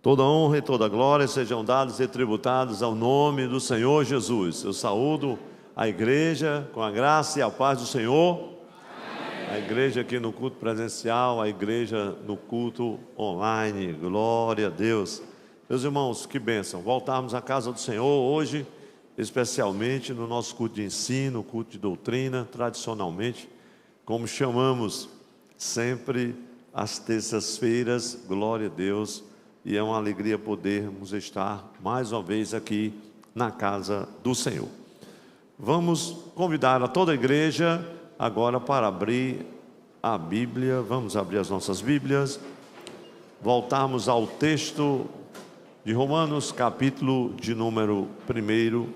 Toda honra e toda glória sejam dados e tributados ao nome do Senhor Jesus. Eu saúdo a igreja com a graça e a paz do Senhor. Amém. A igreja aqui no culto presencial, a igreja no culto online. Glória a Deus. Meus irmãos, que bênção. Voltarmos à casa do Senhor hoje, especialmente no nosso culto de ensino, culto de doutrina, tradicionalmente, como chamamos sempre às terças-feiras. Glória a Deus. E é uma alegria podermos estar mais uma vez aqui na casa do Senhor. Vamos convidar a toda a igreja agora para abrir a Bíblia. Vamos abrir as nossas Bíblias. Voltarmos ao texto de Romanos, capítulo de número 1.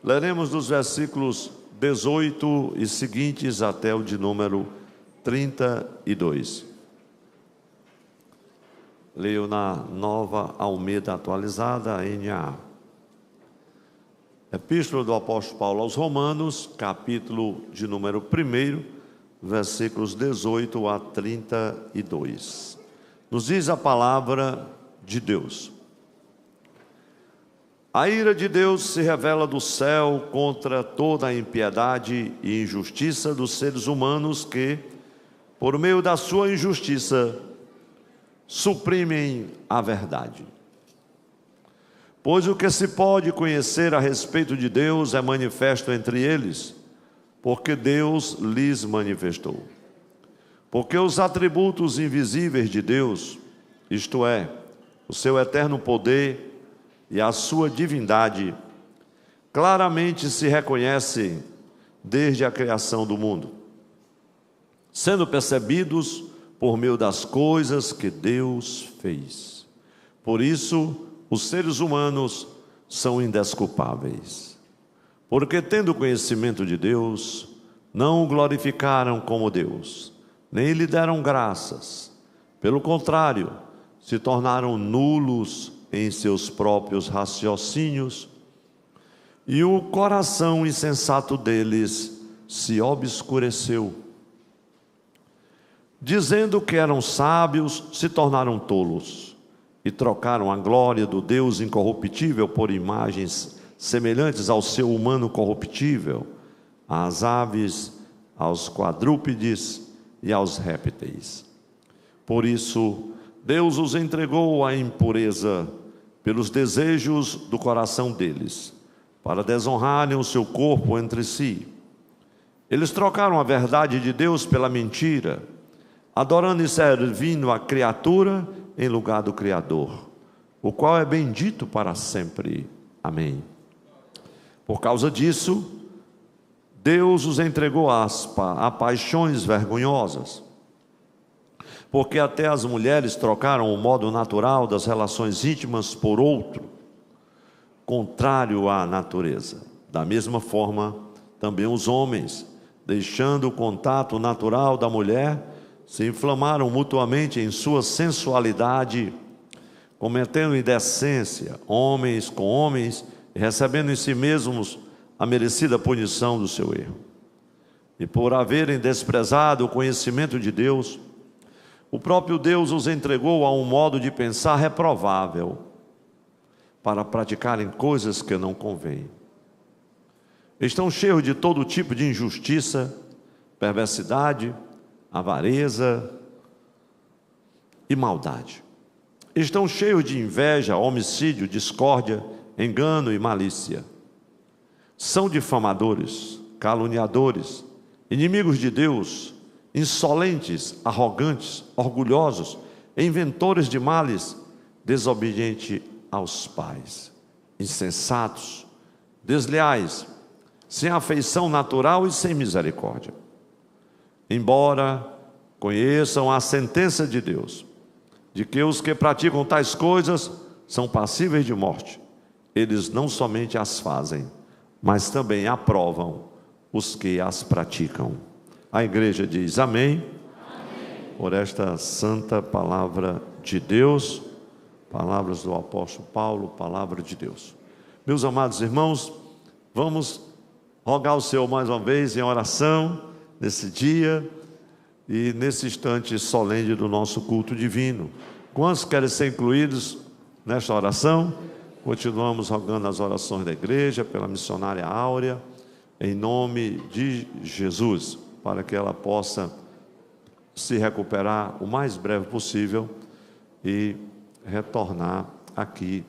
Leremos dos versículos 18 e seguintes até o de número 32. Leio na Nova Almeida Atualizada, NA. Epístola do apóstolo Paulo aos Romanos, capítulo de número 1, versículos 18 a 32. Nos diz a palavra de Deus: a ira de Deus se revela do céu contra toda a impiedade e injustiça dos seres humanos que, por meio da sua injustiça, suprimem a verdade. Pois o que se pode conhecer a respeito de Deus é manifesto entre eles, porque Deus lhes manifestou. Porque os atributos invisíveis de Deus, isto é, o seu eterno poder e a sua divindade, claramente se reconhecem desde a criação do mundo, sendo percebidos por meio das coisas que Deus fez. Por isso, os seres humanos são indesculpáveis, porque tendo conhecimento de Deus, não o glorificaram como Deus, nem lhe deram graças. Pelo contrário, se tornaram nulos em seus próprios raciocínios, e o coração insensato deles se obscureceu. Dizendo que eram sábios, se tornaram tolos, e trocaram a glória do Deus incorruptível por imagens semelhantes ao ser humano corruptível, às aves, aos quadrúpedes e aos répteis. Por isso, Deus os entregou à impureza pelos desejos do coração deles, para desonrarem o seu corpo entre si. Eles trocaram a verdade de Deus pela mentira, adorando e servindo a criatura em lugar do Criador, o qual é bendito para sempre. Amém. Por causa disso, Deus os entregou a paixões vergonhosas, porque até as mulheres trocaram o modo natural das relações íntimas por outro, contrário à natureza. Da mesma forma, também os homens, deixando o contato natural da mulher, se inflamaram mutuamente em sua sensualidade, cometendo indecência, homens com homens, e recebendo em si mesmos a merecida punição do seu erro. E por haverem desprezado o conhecimento de Deus, o próprio Deus os entregou a um modo de pensar reprovável, para praticarem coisas que não convêm. Estão cheios de todo tipo de injustiça, perversidade, avareza e maldade. Estão cheios de inveja, homicídio, discórdia, engano e malícia. São difamadores, caluniadores, inimigos de Deus, insolentes, arrogantes, orgulhosos, inventores de males, desobedientes aos pais, insensatos, desleais, sem afeição natural e sem misericórdia. Embora conheçam a sentença de Deus, de que os que praticam tais coisas são passíveis de morte, eles não somente as fazem, mas também aprovam os que as praticam. A igreja diz amém, amém. Por esta santa palavra de Deus, palavras do apóstolo Paulo, palavra de Deus. Meus amados irmãos, vamos rogar ao Senhor mais uma vez em oração, nesse dia e nesse instante solene do nosso culto divino. Quantos querem ser incluídos nesta oração. Continuamos rogando as orações da igreja, pela missionária Áurea, em nome de Jesus, para que ela possa se recuperar o mais breve possível e retornar aqui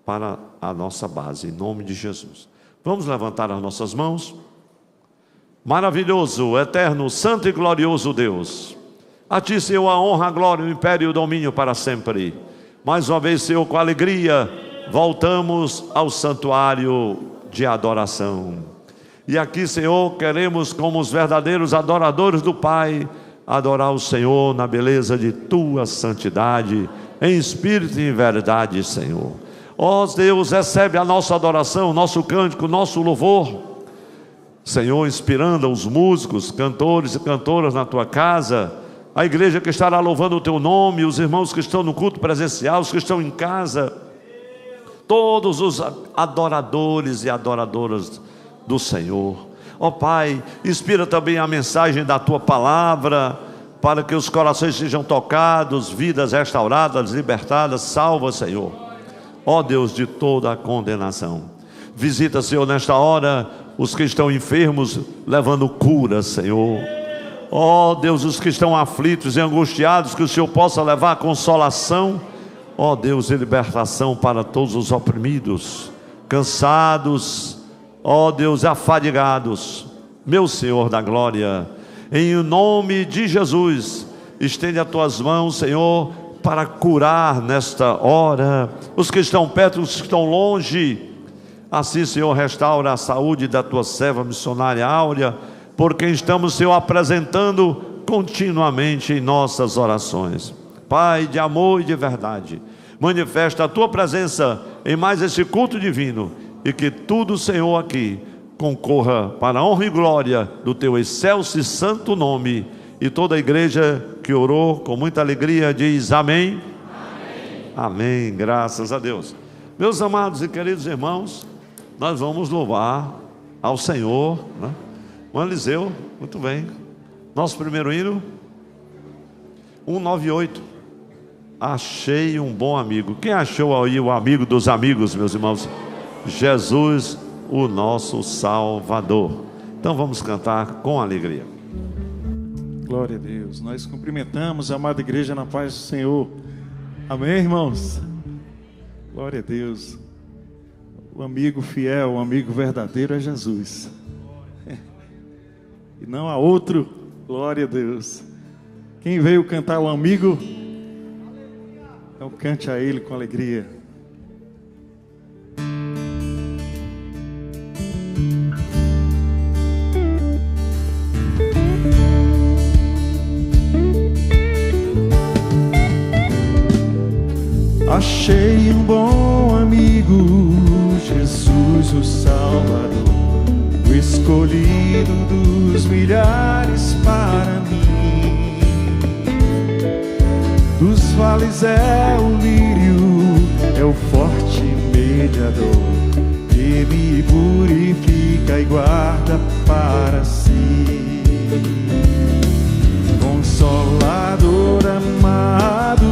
para a nossa base, em nome de Jesus. Vamos levantar as nossas mãos. Maravilhoso, eterno, santo e glorioso Deus, a Ti, Senhor, a honra, a glória, o império e o domínio para sempre. Mais uma vez, Senhor, com alegria, voltamos ao santuário de adoração. E aqui, Senhor, queremos, como os verdadeiros adoradores do Pai, adorar o Senhor na beleza de Tua santidade, em espírito e em verdade, Senhor. Ó Deus, recebe a nossa adoração, nosso cântico, nosso louvor, Senhor, inspirando os músicos, cantores e cantoras na Tua casa, a igreja que estará louvando o Teu nome, os irmãos que estão no culto presencial, os que estão em casa, todos os adoradores e adoradoras do Senhor. Ó Pai, inspira também a mensagem da Tua palavra, para que os corações sejam tocados, vidas restauradas, libertadas, salvas, Senhor. Ó Deus, de toda a condenação. Visita, Senhor, nesta hora, os que estão enfermos, levando cura, Senhor. Ó Deus, os que estão aflitos e angustiados, que o Senhor possa levar consolação. Ó Deus, e libertação para todos os oprimidos, cansados, ó Deus, afadigados. Meu Senhor da glória, em nome de Jesus, estende as Tuas mãos, Senhor, para curar nesta hora os que estão perto, os que estão longe. Assim, Senhor, restaura a saúde da Tua serva missionária Áurea, por quem estamos, Senhor, apresentando continuamente em nossas orações. Pai de amor e de verdade, manifesta a Tua presença em mais esse culto divino, e que tudo, Senhor, aqui concorra para a honra e glória do Teu excelso e santo nome. E toda a igreja que orou com muita alegria diz amém. Amém. Amém, graças a Deus. Meus amados e queridos irmãos, nós vamos louvar ao Senhor, né? O Eliseu, muito bem. Nosso primeiro hino, 198. Achei um bom amigo. Quem achou aí o amigo dos amigos, meus irmãos? Jesus, o nosso Salvador. Então vamos cantar com alegria. Glória a Deus. Nós cumprimentamos a amada igreja na paz do Senhor. Amém, irmãos? Glória a Deus. O amigo fiel, o amigo verdadeiro é Jesus. E não há outro. Glória a Deus. Quem veio cantar o amigo, então cante a Ele com alegria. Achei um bom amigo, Jesus o Salvador, o escolhido dos milhares para mim. Dos vales é o lírio, é o forte mediador, que me purifica e guarda para si. Consolador amado,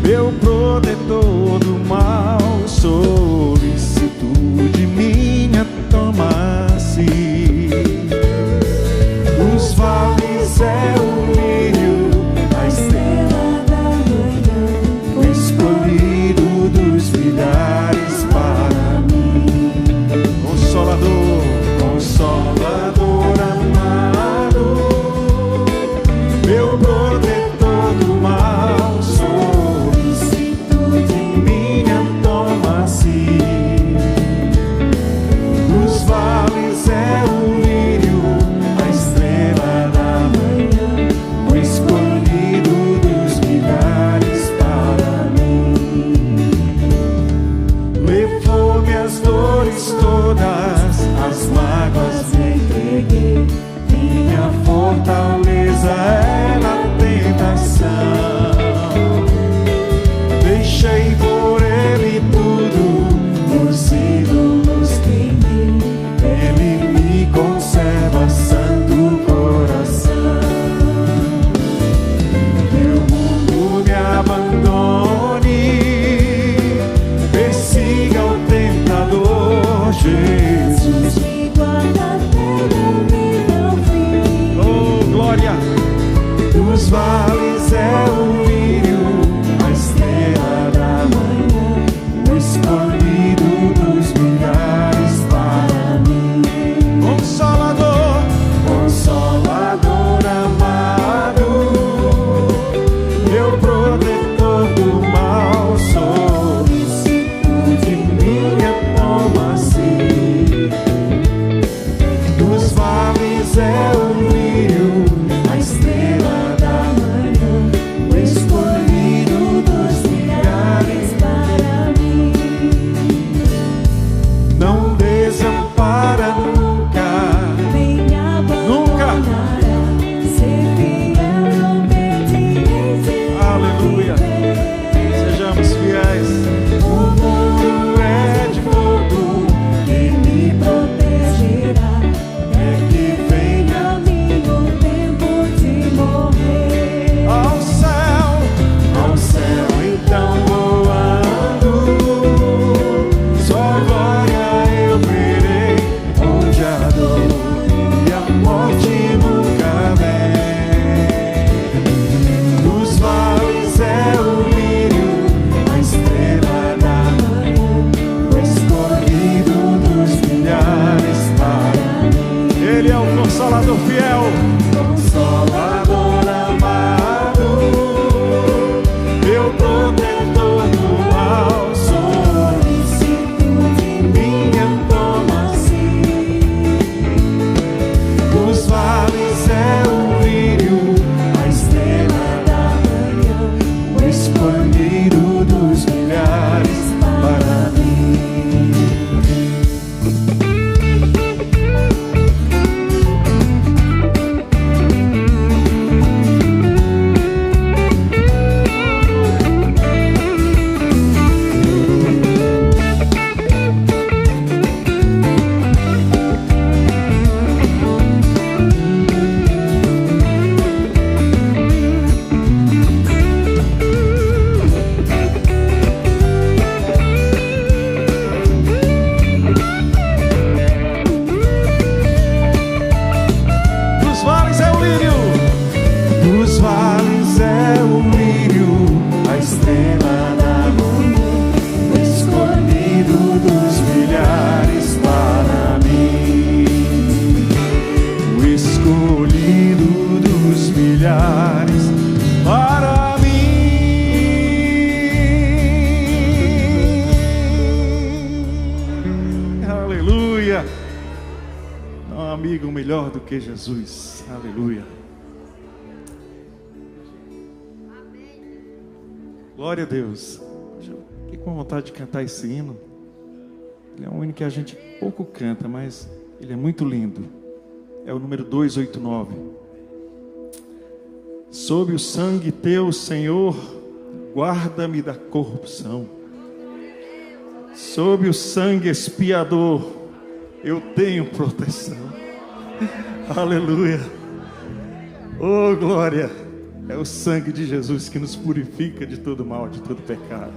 meu protetor do mal, solicitude minha toma-se. Os vales é o lírio, a estrela da manhã, o escolhido dos milhares para mim. Consolador, consolador amado, meu protetor do mal, solicitude minha toma-se. Aleluia. Não há amigo melhor do que Jesus. Aleluia. Glória a Deus. Eu fiquei com vontade de cantar esse hino. Ele é um hino que a gente pouco canta, mas ele é muito lindo. É o número 289. Sob o sangue teu, Senhor, guarda-me da corrupção. Sob o sangue expiador, eu tenho proteção. Aleluia. Oh, glória. É o sangue de Jesus que nos purifica de todo mal, de todo pecado.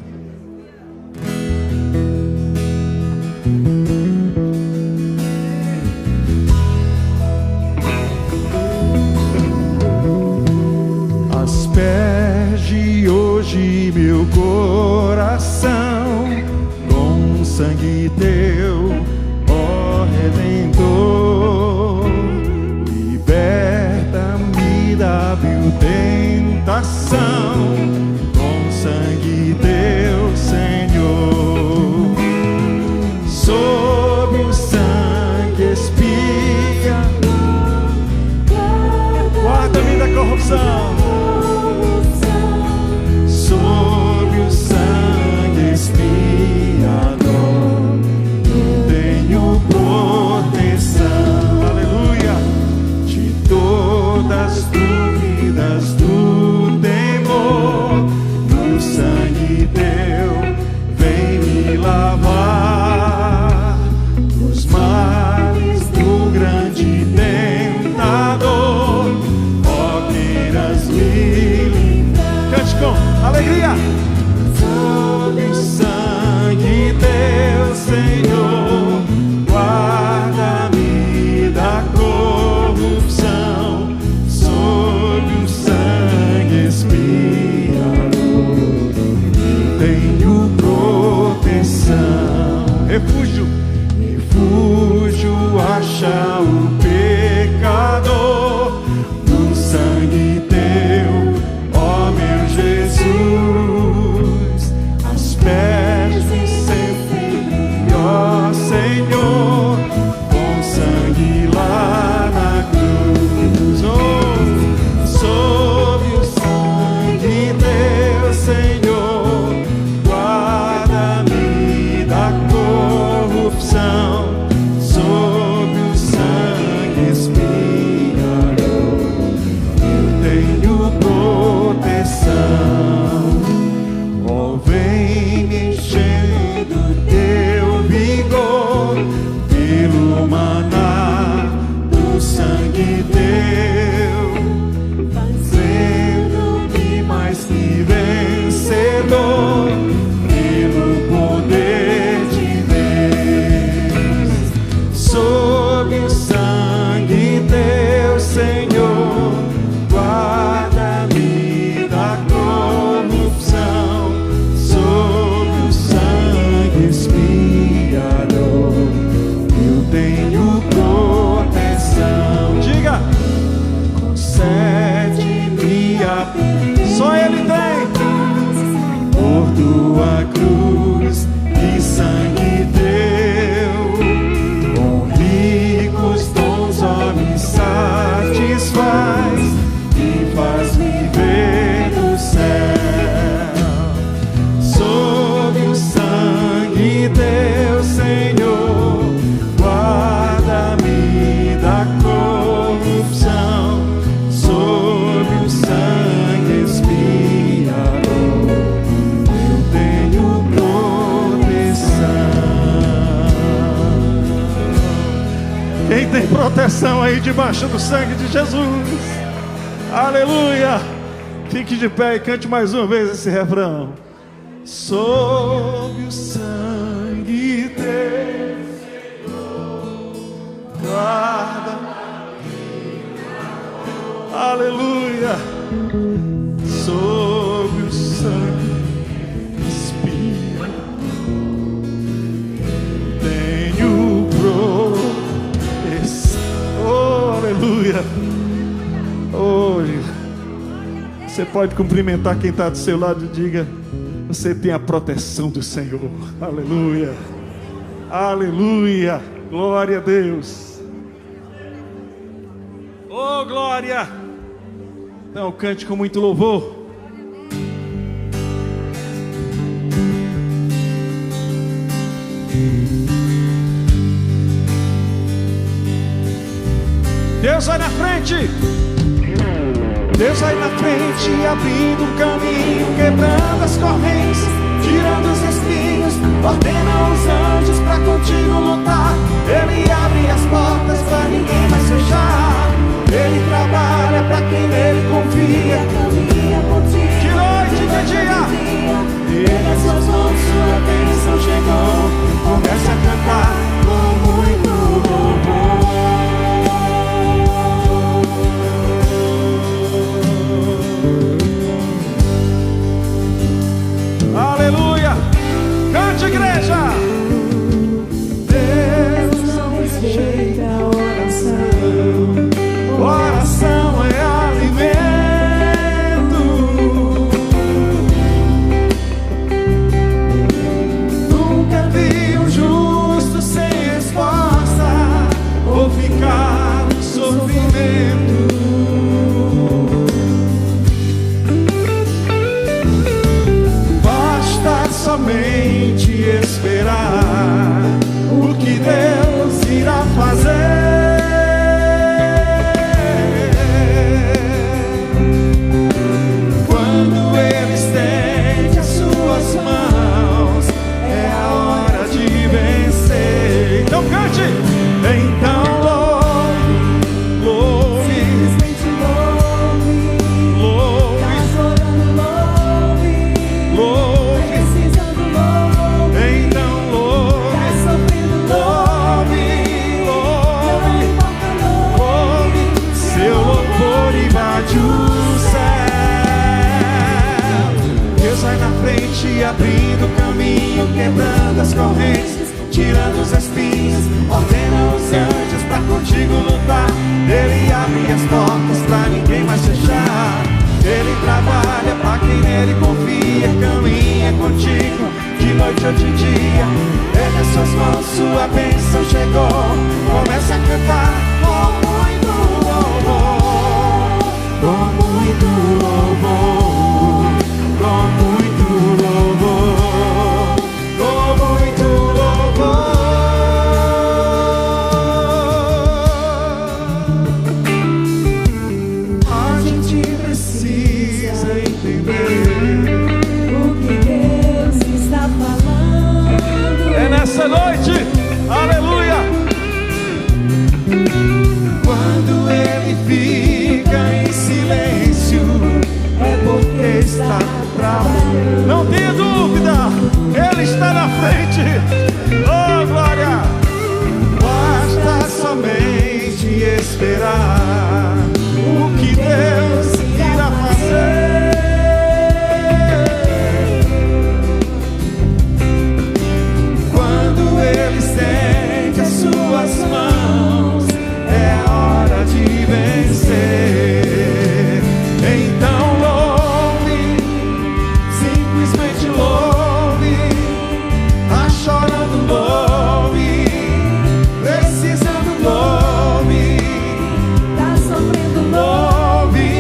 Asperge hoje meu coração com sangue teu, ó Redentor. Liberta-me da vil tentação com sangue teu, Senhor. Sob o sangue expia, guarda-me da corrupção. Sob o sangue expiador, eu tenho proteção. Aleluia. De todas as dúvidas do temor, no sangue teu vem me lavar dos males do grande tentador. Ó, queiras me livrar. Cante com alegria. Sob o sangue teu, Senhor, guarda-me da corrupção. Sob o sangue expiador, tenho proteção. Refúgio, refúgio acha o pecador. No sangue teu, ó meu Jesus, asperge sempre, ó Senhor, com sangue lá na cruz. Oh, sob o sangue teu, Senhor, guarda-me da corrupção. Sob o sangue expiador, eu tenho proteção. Ó, vem me enchendo teu vigor, pelo maná do sangue teu, fazendo-me mais que vencedor, pelo poder de Deus. Sob o sangue teu, Senhor, guarda-me da corrupção. Sob o sangue expiador, eu tenho proteção. Diga, concede-me a paz. Só Ele tem. Por tua cruz e sangue teu, com ricos dons, ó, me satisfaz e faz-me ver do céu. Sob o sangue teu, Senhor, guarda-me da corrupção. Sob o sangue expiador, eu tenho proteção. Quem tem proteção aí debaixo do sangue de Jesus? Aleluia! Fique de pé e cante mais uma vez esse refrão. Sob o sangue teu, guarda. Aleluia. Sob o sangue expia, tenho proteção. Oh, aleluia. Oh, você pode cumprimentar quem está do seu lado e diga: você tem a proteção do Senhor. Aleluia. Aleluia. Glória a Deus. Oh, glória. Então, cante com muito louvor. Deus vai na frente. Deus vai na frente, abrindo o caminho, quebrando as correntes, tirando os espinhos, ordena os anjos pra contigo lutar. Ele abre as portas pra ninguém mais fechar. Ele trabalha pra quem nele confia, caminha contigo de noite e de dia. E nas suas mãos sua bênção chegou. Comece a cantar com muito louvor. Aleluia! Cante, igreja! Deus não rejeita a oração. Oração é alimento. Nunca vi um justo sem resposta ou ficar no sofrimento. Somente esperar o que Deus irá fazer. Quando Ele estende as suas mãos, é a hora de vencer. Então cante! Então abrindo o caminho, quebrando as correntes, tirando os espinhos, ordena os anjos pra contigo lutar. Ele abre as portas pra ninguém mais fechar. Ele trabalha pra quem nele confia, caminha contigo de noite ou de dia. É nas suas mãos sua bênção chegou. Comece a cantar com muito louvor, com muito louvor, com muito louvor, com muito louvor. A gente precisa entender o que Deus está falando. É nessa noite, aleluia. Quando Ele fica em silêncio, é porque está trabalhando. Não tenha dúvida, Ele está na frente. Oh, glória! Basta somente esperar o que Deus irá fazer. Quando Ele estende as suas mãos, é a hora de vencer. Então louve, simplesmente louve, tá chorando, louve, precisando, louve, Tá sofrendo, louve,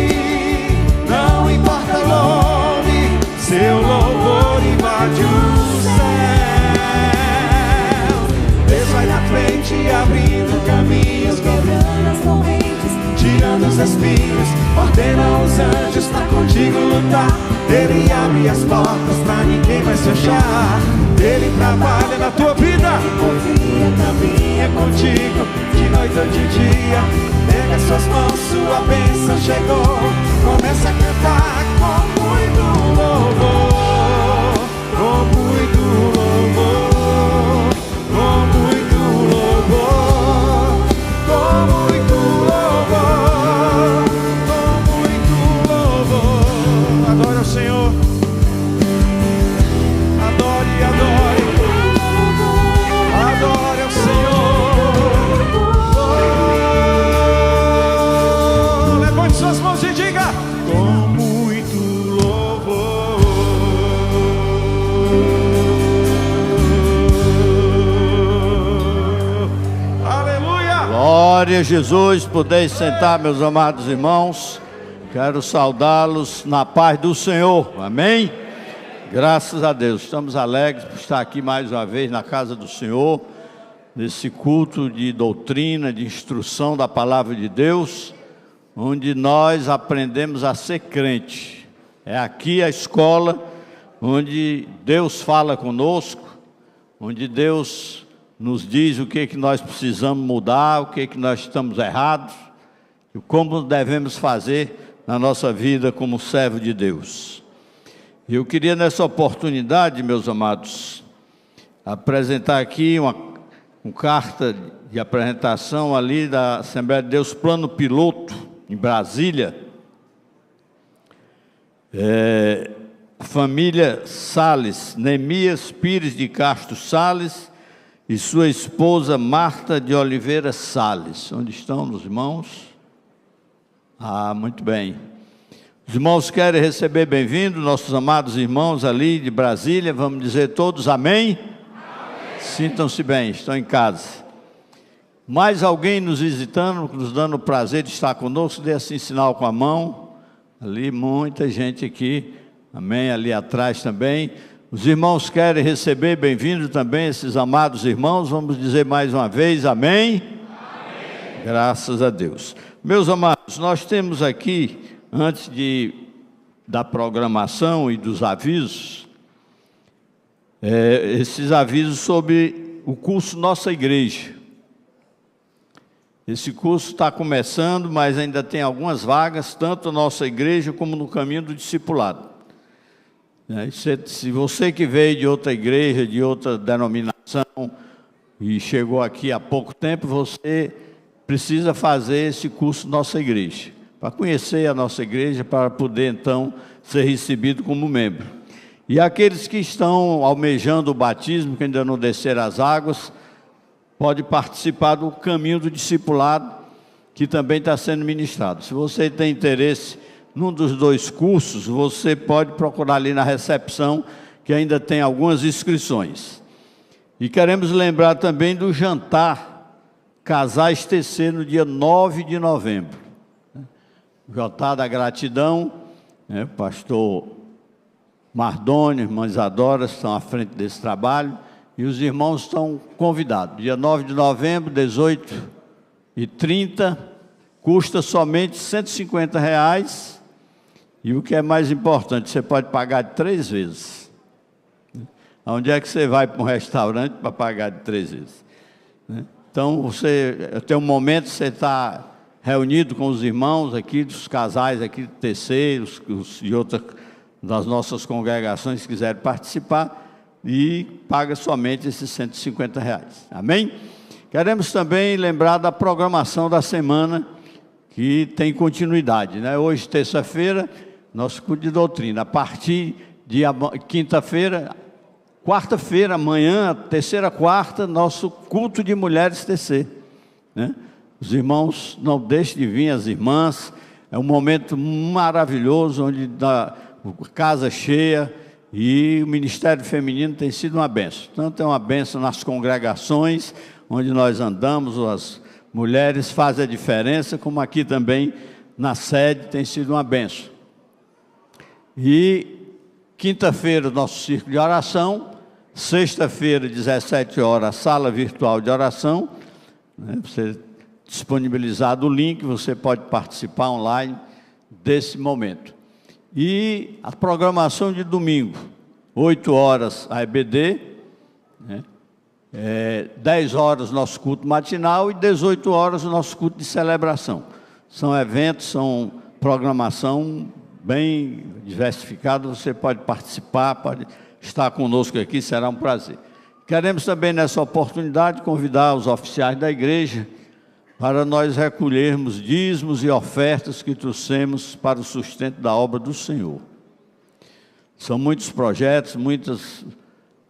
não importa, louve, seu louvor invade o céu. Deus vai na frente, abrindo caminhos, quebrando as correntes, tirando os espinhos, ordena os anjos pra contigo lutar. Ele abre as portas pra ninguém mais fechar. Ele trabalha na tua vida, confia, caminha contigo de noite ou de dia. Pega as suas mãos, sua bênção chegou. Começa a cantar com muito louvor, com muito louvor, com muito louvor, com muito louvor, com muito louvor. Adore ao Senhor, adore, adore, adore ao Senhor. Oh, levante suas mãos e diga: com muito Glória a Jesus, podeis sentar, meus amados irmãos. Quero saudá-los na paz do Senhor, amém? Graças a Deus, estamos alegres por estar aqui mais uma vez na casa do Senhor, nesse culto de doutrina, de instrução da palavra de Deus, onde nós aprendemos a ser crente. É aqui a escola onde Deus fala conosco, onde Deus nos diz o que nós precisamos mudar, o que nós estamos errados, e como devemos fazer na nossa vida como servo de Deus. Eu queria nessa oportunidade, meus amados, apresentar aqui uma carta de apresentação ali da Assembleia de Deus, plano piloto, em Brasília. Família Salles, Neemias Pires de Castro Salles e sua esposa Marta de Oliveira Salles. Onde estão os irmãos? Muito bem. Os irmãos querem receber bem-vindo, nossos amados irmãos ali de Brasília. Vamos dizer todos amém? Amém. Sintam-se bem, estão em casa. Mais alguém nos visitando, nos dando o prazer de estar conosco, dê assim sinal com a mão. Ali, muita gente aqui. Amém, ali atrás também. Os irmãos querem receber bem-vindo também, esses amados irmãos. Vamos dizer mais uma vez, amém? Amém. Graças a Deus. Meus amados, nós temos aqui, antes da programação e dos avisos, esses avisos sobre o curso Nossa Igreja. Esse curso está começando, mas ainda tem algumas vagas, tanto na nossa igreja como no caminho do discipulado. Se você que veio de outra igreja, de outra denominação, e chegou aqui há pouco tempo, você precisa fazer esse curso Nossa Igreja, para conhecer a nossa igreja, para poder então ser recebido como membro. E aqueles que estão almejando o batismo, que ainda não desceram as águas, pode participar do caminho do discipulado, que também está sendo ministrado. Se você tem interesse num dos dois cursos, você pode procurar ali na recepção, que ainda tem algumas inscrições. E queremos lembrar também do jantar Casais TC no dia 9 de novembro. O jantar da gratidão, pastor Mardônio, irmã Isadora estão à frente desse trabalho, e os irmãos estão convidados. Dia 9 de novembro, 18h30, custa somente R$ 150. E o que é mais importante, você pode pagar de 3 vezes. Onde é que você vai para um restaurante para pagar de 3 vezes? Então, tem um momento que você está reunido com os irmãos aqui, dos casais aqui do TC, e outras das nossas congregações que quiserem participar, e paga somente esses R$ 150. Amém? Queremos também lembrar da programação da semana, que tem continuidade, Hoje, terça-feira, nosso culto de doutrina. A partir de quinta-feira, quarta-feira, amanhã, terceira, quarta, nosso culto de mulheres TC. Os irmãos não deixem de vir, as irmãs. É um momento maravilhoso, onde a casa cheia, e o ministério feminino tem sido uma bênção. Tanto é uma bênção nas congregações, onde nós andamos, as mulheres fazem a diferença, como aqui também na sede tem sido uma bênção. E quinta-feira, nosso círculo de oração. Sexta-feira, 17 horas, sala virtual de oração. Você disponibilizado o link, você pode participar online desse momento. E a programação de domingo, 8 horas a EBD, 10 horas nosso culto matinal e 18 horas o nosso culto de celebração. São eventos, são programação bem diversificada, você pode participar, pode estar conosco aqui, será um prazer. Queremos também nessa oportunidade convidar os oficiais da igreja para nós recolhermos dízimos e ofertas que trouxemos para o sustento da obra do Senhor. São muitos projetos, muitas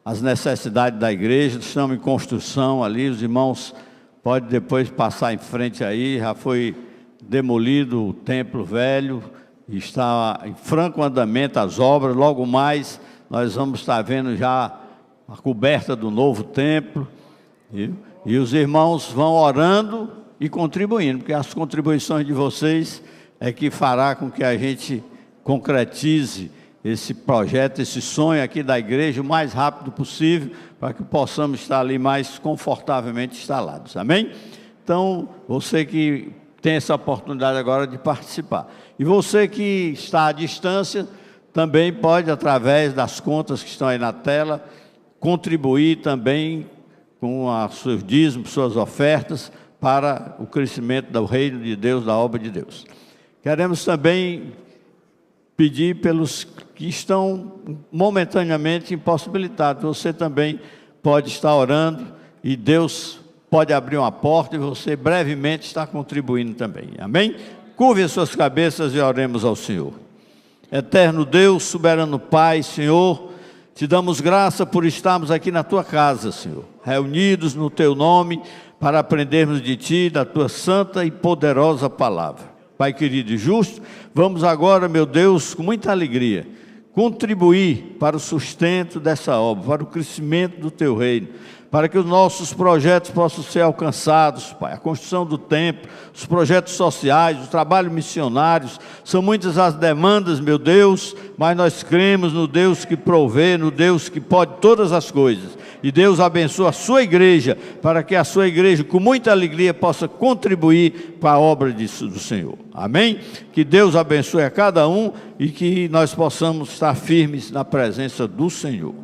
as necessidades da igreja, estamos em construção ali, os irmãos podem depois passar em frente aí, já foi demolido o templo velho, está em franco andamento as obras, logo mais nós vamos estar vendo já a coberta do novo templo, e os irmãos vão orando e contribuindo, porque as contribuições de vocês é que fará com que a gente concretize esse projeto, esse sonho aqui da igreja o mais rápido possível, para que possamos estar ali mais confortavelmente instalados, amém? Então, você que tem essa oportunidade agora de participar, e você que está à distância, também pode, através das contas que estão aí na tela, contribuir também com os seus dízimos, suas ofertas, para o crescimento do reino de Deus, da obra de Deus. Queremos também pedir pelos que estão momentaneamente impossibilitados. Você também pode estar orando e Deus pode abrir uma porta e você brevemente está contribuindo também. Amém? Curve as suas cabeças e oremos ao Senhor. Eterno Deus, soberano Pai, Senhor, te damos graça por estarmos aqui na tua casa, Senhor, reunidos no teu nome para aprendermos de ti, da tua santa e poderosa palavra. Pai querido e justo, vamos agora, meu Deus, com muita alegria, contribuir para o sustento dessa obra, para o crescimento do teu reino, para que os nossos projetos possam ser alcançados, Pai. A construção do templo, os projetos sociais, os trabalhos missionários, são muitas as demandas, meu Deus, mas nós cremos no Deus que provê, no Deus que pode todas as coisas. E Deus abençoa a sua igreja, para que a sua igreja, com muita alegria, possa contribuir para a obra do Senhor. Amém? Que Deus abençoe a cada um e que nós possamos estar firmes na presença do Senhor.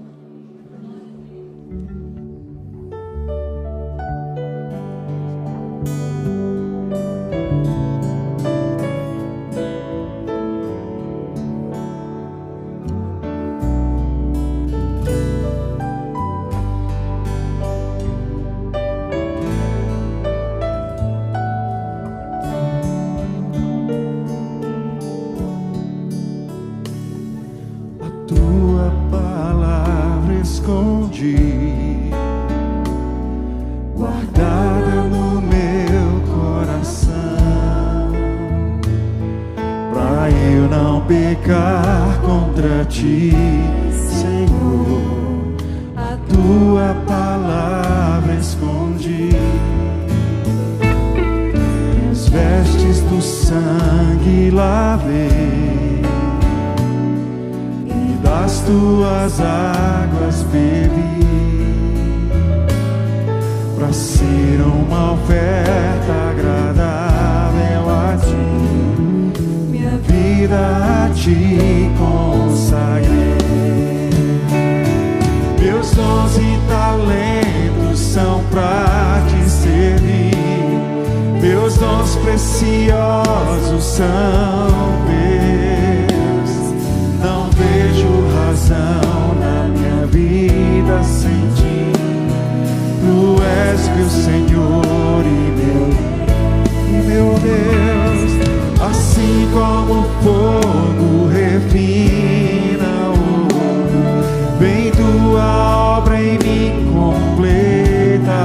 Guardada no meu coração, pra eu não pecar contra ti, Senhor. A tua palavra escondi, as vestes do sangue lavei, e das tuas águas bebi, para ser uma oferta agradável a ti, minha vida a ti consagrei. Meus dons e talentos são para te servir, meus dons preciosos são teus. Não vejo razão na minha vida sem ti. Tu és meu Senhor e meu Deus. Assim como o fogo refina o ouro, vem tua obra em mim completa,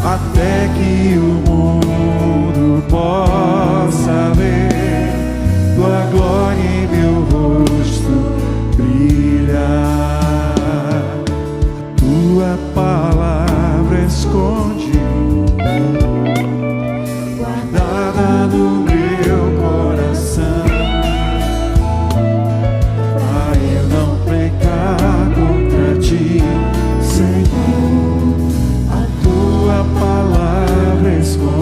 até que o mundo possa ver tua glória em meu rosto brilhar. Tua palavra esconde, guardada no meu coração, pra eu não pecar contra ti, Senhor. A tua palavra esconde,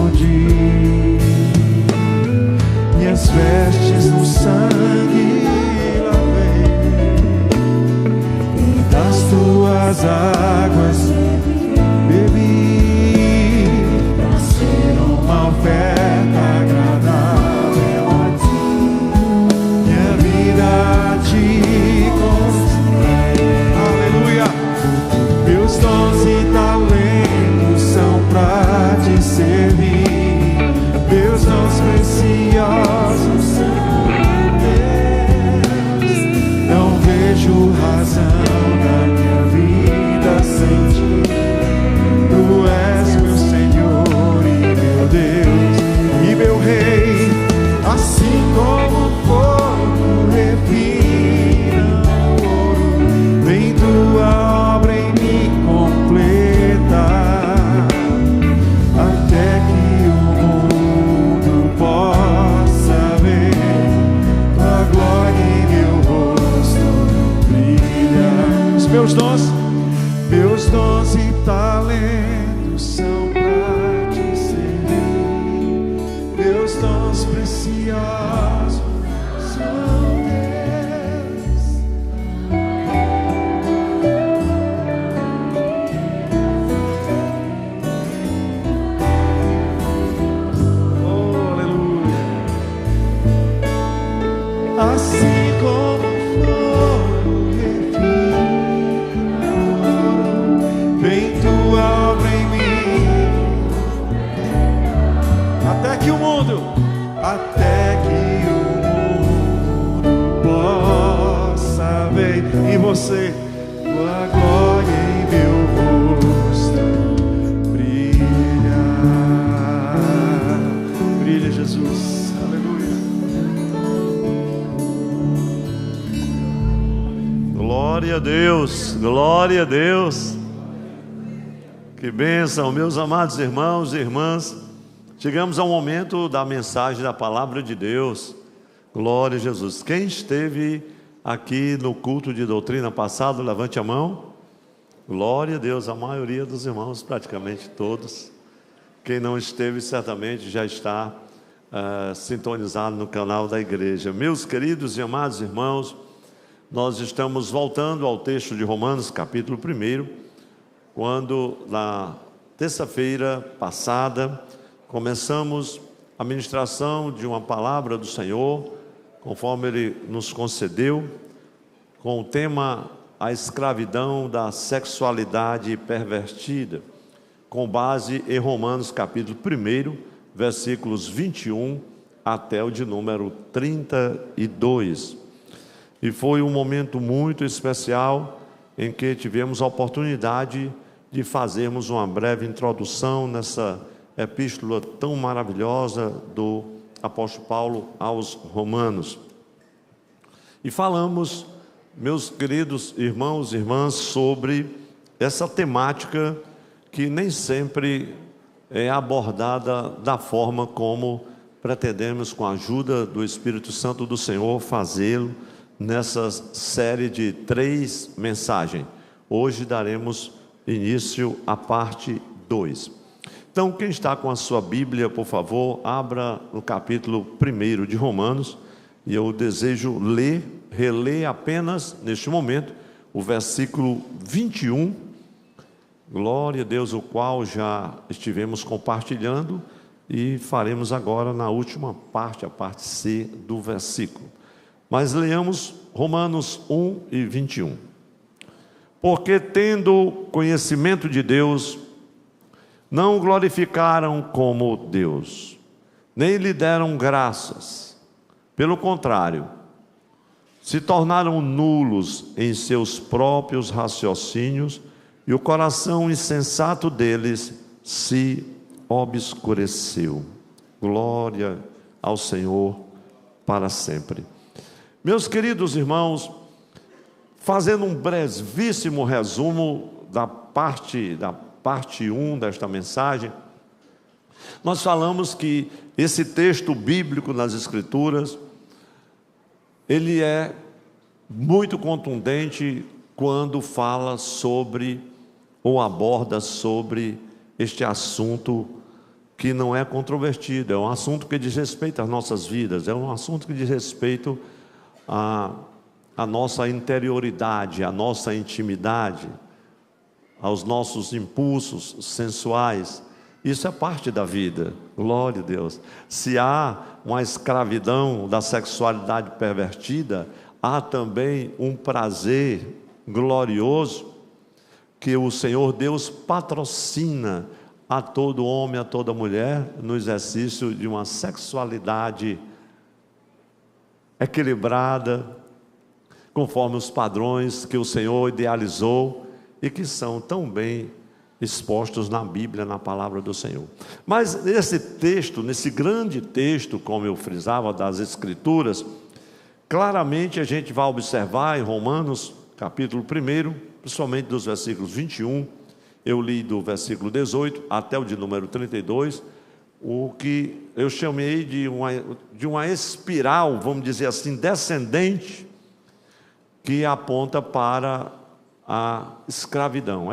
você. Tua glória em meu rosto brilha. Brilha, Jesus. Aleluia. Glória a Deus, glória a Deus. Que bênção, meus amados irmãos e irmãs. Chegamos ao momento da mensagem da palavra de Deus. Glória a Jesus. Quem esteve aqui no culto de doutrina passado, levante a mão. Glória a Deus, a maioria dos irmãos, praticamente todos. Quem não esteve, certamente já está sintonizado no canal da igreja. Meus queridos e amados irmãos, nós estamos voltando ao texto de Romanos, capítulo 1, quando na terça-feira passada começamos a ministração de uma palavra do Senhor, conforme Ele nos concedeu, com o tema a escravidão da sexualidade pervertida, com base em Romanos capítulo 1, versículos 21 até o de número 32. E foi um momento muito especial em que tivemos a oportunidade de fazermos uma breve introdução nessa epístola tão maravilhosa do apóstolo Paulo aos Romanos. E falamos, meus queridos irmãos e irmãs, sobre essa temática que nem sempre é abordada da forma como pretendemos, com a ajuda do Espírito Santo do Senhor, fazê-lo nessa série de 3 mensagens. Hoje daremos início à parte 2. Então, quem está com a sua Bíblia, por favor, abra no capítulo 1 de Romanos, e eu desejo reler apenas, neste momento, o versículo 21, glória a Deus, o qual já estivemos compartilhando, e faremos agora na última parte, a parte C do versículo. Mas leamos Romanos 1 e 21. Porque tendo conhecimento de Deus, não o glorificaram como Deus, nem lhe deram graças. Pelo contrário, se tornaram nulos em seus próprios raciocínios, e o coração insensato deles se obscureceu. Glória ao Senhor para sempre. Meus queridos irmãos, fazendo um brevíssimo resumo da parte 1 desta mensagem, nós falamos que esse texto bíblico nas Escrituras, ele é muito contundente quando fala sobre, ou aborda sobre este assunto que não é controvertido, é um assunto que diz respeito às nossas vidas, é um assunto que diz respeito à nossa interioridade, à nossa intimidade, aos nossos impulsos sensuais. Isso é parte da vida, glória a Deus. Se há uma escravidão da sexualidade pervertida, há também um prazer glorioso que o Senhor Deus patrocina a todo homem, a toda mulher, no exercício de uma sexualidade equilibrada, conforme os padrões que o Senhor idealizou e que são tão bem expostos na Bíblia, na palavra do Senhor. Mas nesse texto, nesse grande texto, como eu frisava, das Escrituras, claramente a gente vai observar em Romanos, capítulo 1, principalmente dos versículos 21, eu li do versículo 18 até o de número 32, o que eu chamei de uma espiral, vamos dizer assim, descendente, que aponta para a escravidão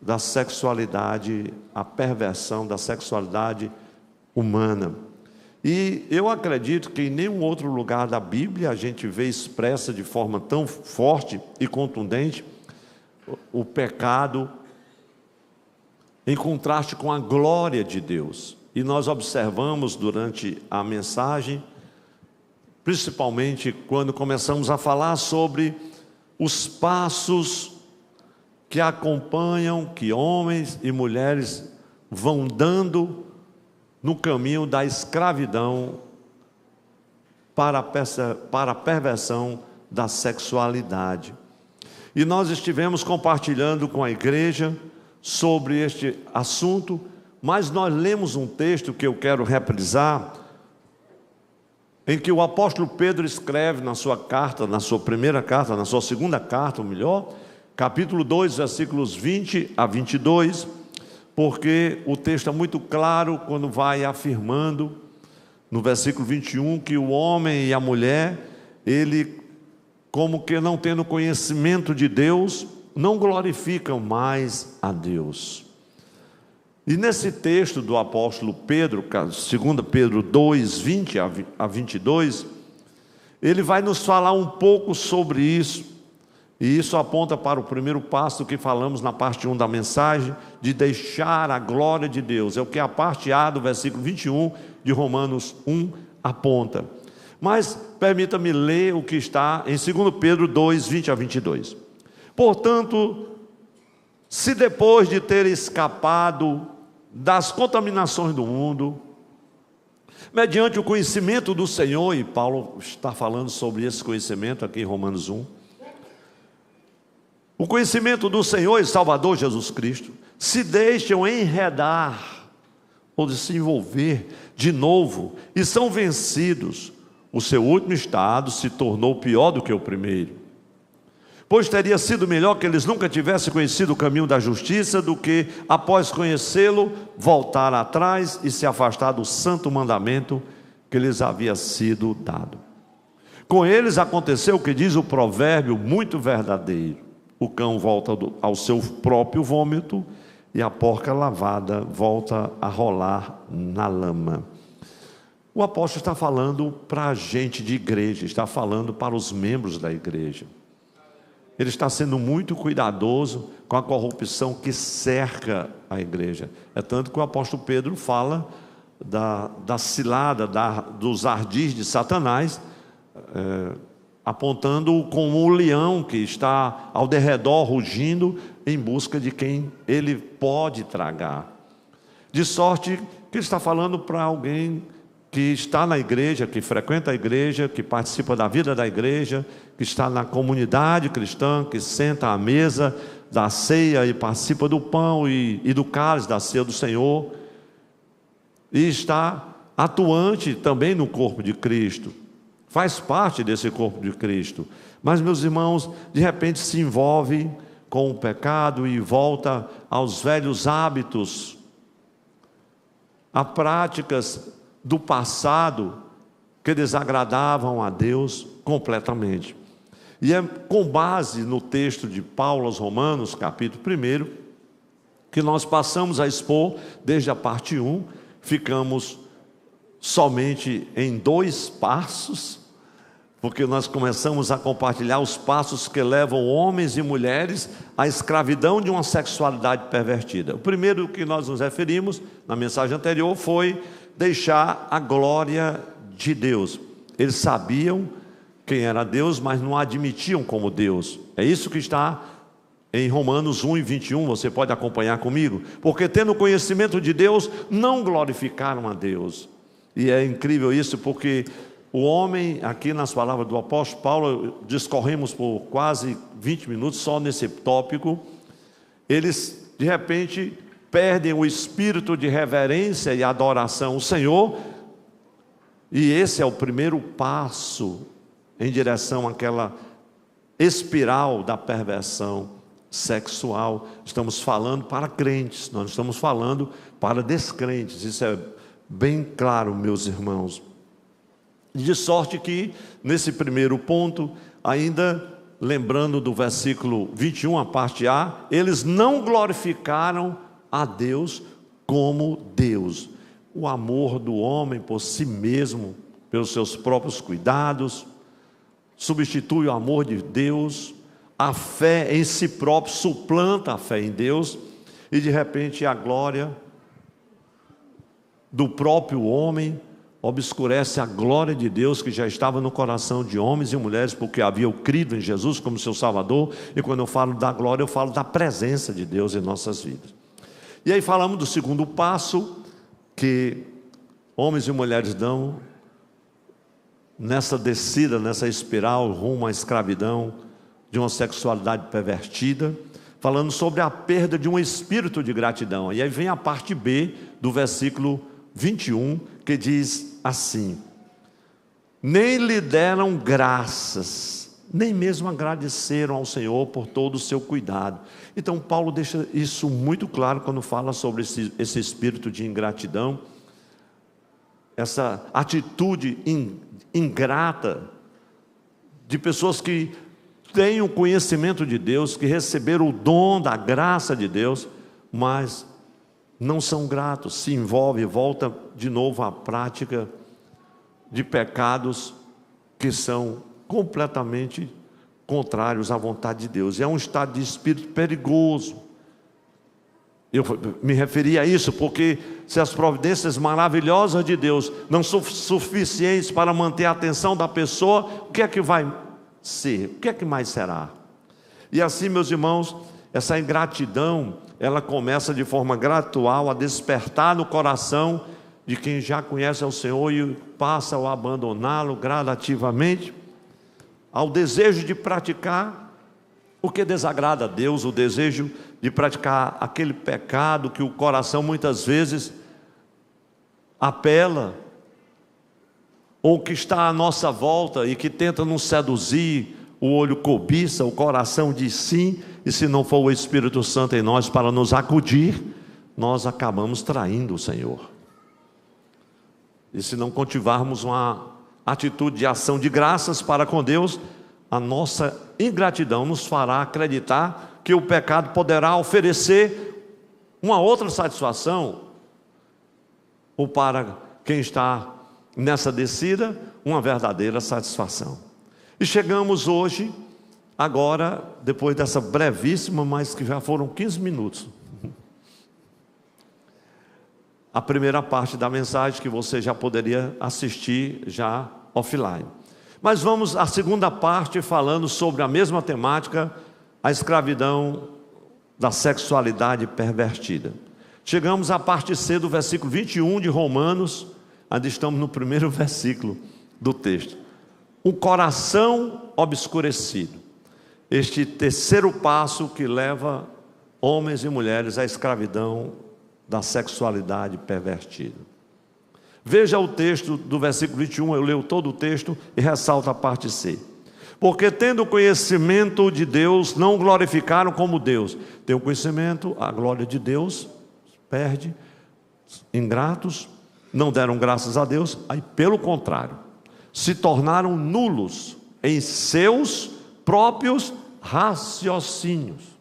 da sexualidade, a perversão da sexualidade humana. E eu acredito que em nenhum outro lugar da Bíblia a gente vê expressa de forma tão forte e contundente o pecado em contraste com a glória de Deus. E nós observamos durante a mensagem, principalmente quando começamos a falar sobre os passos que acompanham, que homens e mulheres vão dando no caminho da escravidão para a perversão da sexualidade. E nós estivemos compartilhando com a igreja sobre este assunto, mas nós lemos um texto que eu quero reprisar, em que o apóstolo Pedro escreve na sua carta, na sua primeira carta, na sua segunda carta, ou melhor, capítulo 2, versículos 20 a 22, porque o texto é muito claro quando vai afirmando, no versículo 21, que o homem e a mulher, ele, como que não tendo conhecimento de Deus, não glorificam mais a Deus. E nesse texto do apóstolo Pedro, 2 Pedro 2, 20 a 22, ele vai nos falar um pouco sobre isso, e isso aponta para o primeiro passo que falamos na parte 1 da mensagem, de deixar a glória de Deus, é o que a parte A do versículo 21 de Romanos 1 aponta. Mas permita-me ler o que está em 2 Pedro 2, 20 a 22. Portanto, se depois de ter escapado das contaminações do mundo, mediante o conhecimento do Senhor, e Paulo está falando sobre esse conhecimento aqui em Romanos 1, o conhecimento do Senhor e Salvador Jesus Cristo, se deixam enredar ou desenvolver de novo e são vencidos, o seu último estado se tornou pior do que o primeiro. Pois teria sido melhor que eles nunca tivessem conhecido o caminho da justiça do que, após conhecê-lo, voltar atrás e se afastar do santo mandamento que lhes havia sido dado. Com eles aconteceu o que diz o provérbio muito verdadeiro: o cão volta ao seu próprio vômito e a porca lavada volta a rolar na lama. O apóstolo está falando para a gente de igreja, está falando para os membros da igreja. Ele está sendo muito cuidadoso com a corrupção que cerca a igreja. É tanto que o apóstolo Pedro fala da cilada, dos ardis de Satanás, apontando-o como um leão que está ao derredor rugindo em busca de quem ele pode tragar. De sorte que ele está falando para alguém que está na igreja, que frequenta a igreja, que participa da vida da igreja, que está na comunidade cristã, que senta à mesa da ceia e participa do pão e do cálice da ceia do Senhor, e está atuante também no corpo de Cristo, faz parte desse corpo de Cristo, mas, meus irmãos, de repente se envolve com o pecado e volta aos velhos hábitos, a práticas do passado que desagradavam a Deus completamente. E é com base no texto de Paulo aos Romanos, capítulo 1, que nós passamos a expor desde a parte 1, ficamos somente em 2 passos, porque nós começamos a compartilhar os passos que levam homens e mulheres à escravidão de uma sexualidade pervertida. O primeiro que nós nos referimos na mensagem anterior foi deixar a glória de Deus. Eles sabiam quem era Deus, mas não admitiam como Deus. É isso que está em Romanos 1 e 21, você pode acompanhar comigo. Porque tendo conhecimento de Deus, não glorificaram a Deus. E é incrível isso, porque o homem, aqui nas palavras do apóstolo Paulo, discorremos por quase 20 minutos só nesse tópico, eles de repente perdem o espírito de reverência e adoração ao Senhor, e esse é o primeiro passo em direção àquela espiral da perversão sexual. Estamos falando para crentes, nós estamos falando para descrentes, isso é bem claro, meus irmãos. De sorte que, nesse primeiro ponto, ainda lembrando do versículo 21, a parte A, eles não glorificaram a Deus como Deus. O amor do homem por si mesmo, pelos seus próprios cuidados, substitui o amor de Deus, a fé em si próprio suplanta a fé em Deus, e de repente a glória do próprio homem obscurece a glória de Deus que já estava no coração de homens e mulheres, porque haviam crido em Jesus como seu Salvador. E quando eu falo da glória, eu falo da presença de Deus em nossas vidas. E aí falamos do segundo passo que homens e mulheres dão nessa descida, nessa espiral rumo à escravidão, de uma sexualidade pervertida, falando sobre a perda de um espírito de gratidão. E aí vem a parte B do versículo 21, que diz assim: nem lhe deram graças, nem mesmo agradeceram ao Senhor por todo o seu cuidado. Então Paulo deixa isso muito claro quando fala sobre esse espírito de ingratidão, essa atitude ingrata de pessoas que têm o conhecimento de Deus, que receberam o dom da graça de Deus, mas não são gratos, se envolve e volta de novo à prática de pecados que são completamente contrários à vontade de Deus. É um estado de espírito perigoso. Eu me referi a isso porque se as providências maravilhosas de Deus não são suficientes para manter a atenção da pessoa, o que é que vai ser? O que é que mais será? E assim, meus irmãos, essa ingratidão, ela começa de forma gradual a despertar no coração de quem já conhece o Senhor e passa a abandoná-lo gradativamente, ao desejo de praticar o que desagrada a Deus, o desejo de praticar aquele pecado que o coração muitas vezes apela, ou que está à nossa volta e que tenta nos seduzir. O olho cobiça, o coração diz sim, e se não for o Espírito Santo em nós para nos acudir, nós acabamos traindo o Senhor. E se não cultivarmos uma atitude de ação de graças para com Deus, a nossa ingratidão nos fará acreditar que o pecado poderá oferecer uma outra satisfação, ou para quem está nessa descida, uma verdadeira satisfação. E chegamos hoje, agora, depois dessa brevíssima, mas que já foram 15 minutos, a primeira parte da mensagem que você já poderia assistir já offline. Mas vamos à segunda parte, falando sobre a mesma temática, a escravidão da sexualidade pervertida. Chegamos à parte C do versículo 21 de Romanos, onde estamos no primeiro versículo do texto. O coração obscurecido. Este terceiro passo que leva homens e mulheres à escravidão da sexualidade pervertida. Veja o texto do versículo 21, eu leio todo o texto e ressalto a parte C. Porque tendo conhecimento de Deus, não glorificaram como Deus. Tem o conhecimento, a glória de Deus, perde, ingratos, não deram graças a Deus, aí pelo contrário, se tornaram nulos em seus próprios raciocínios.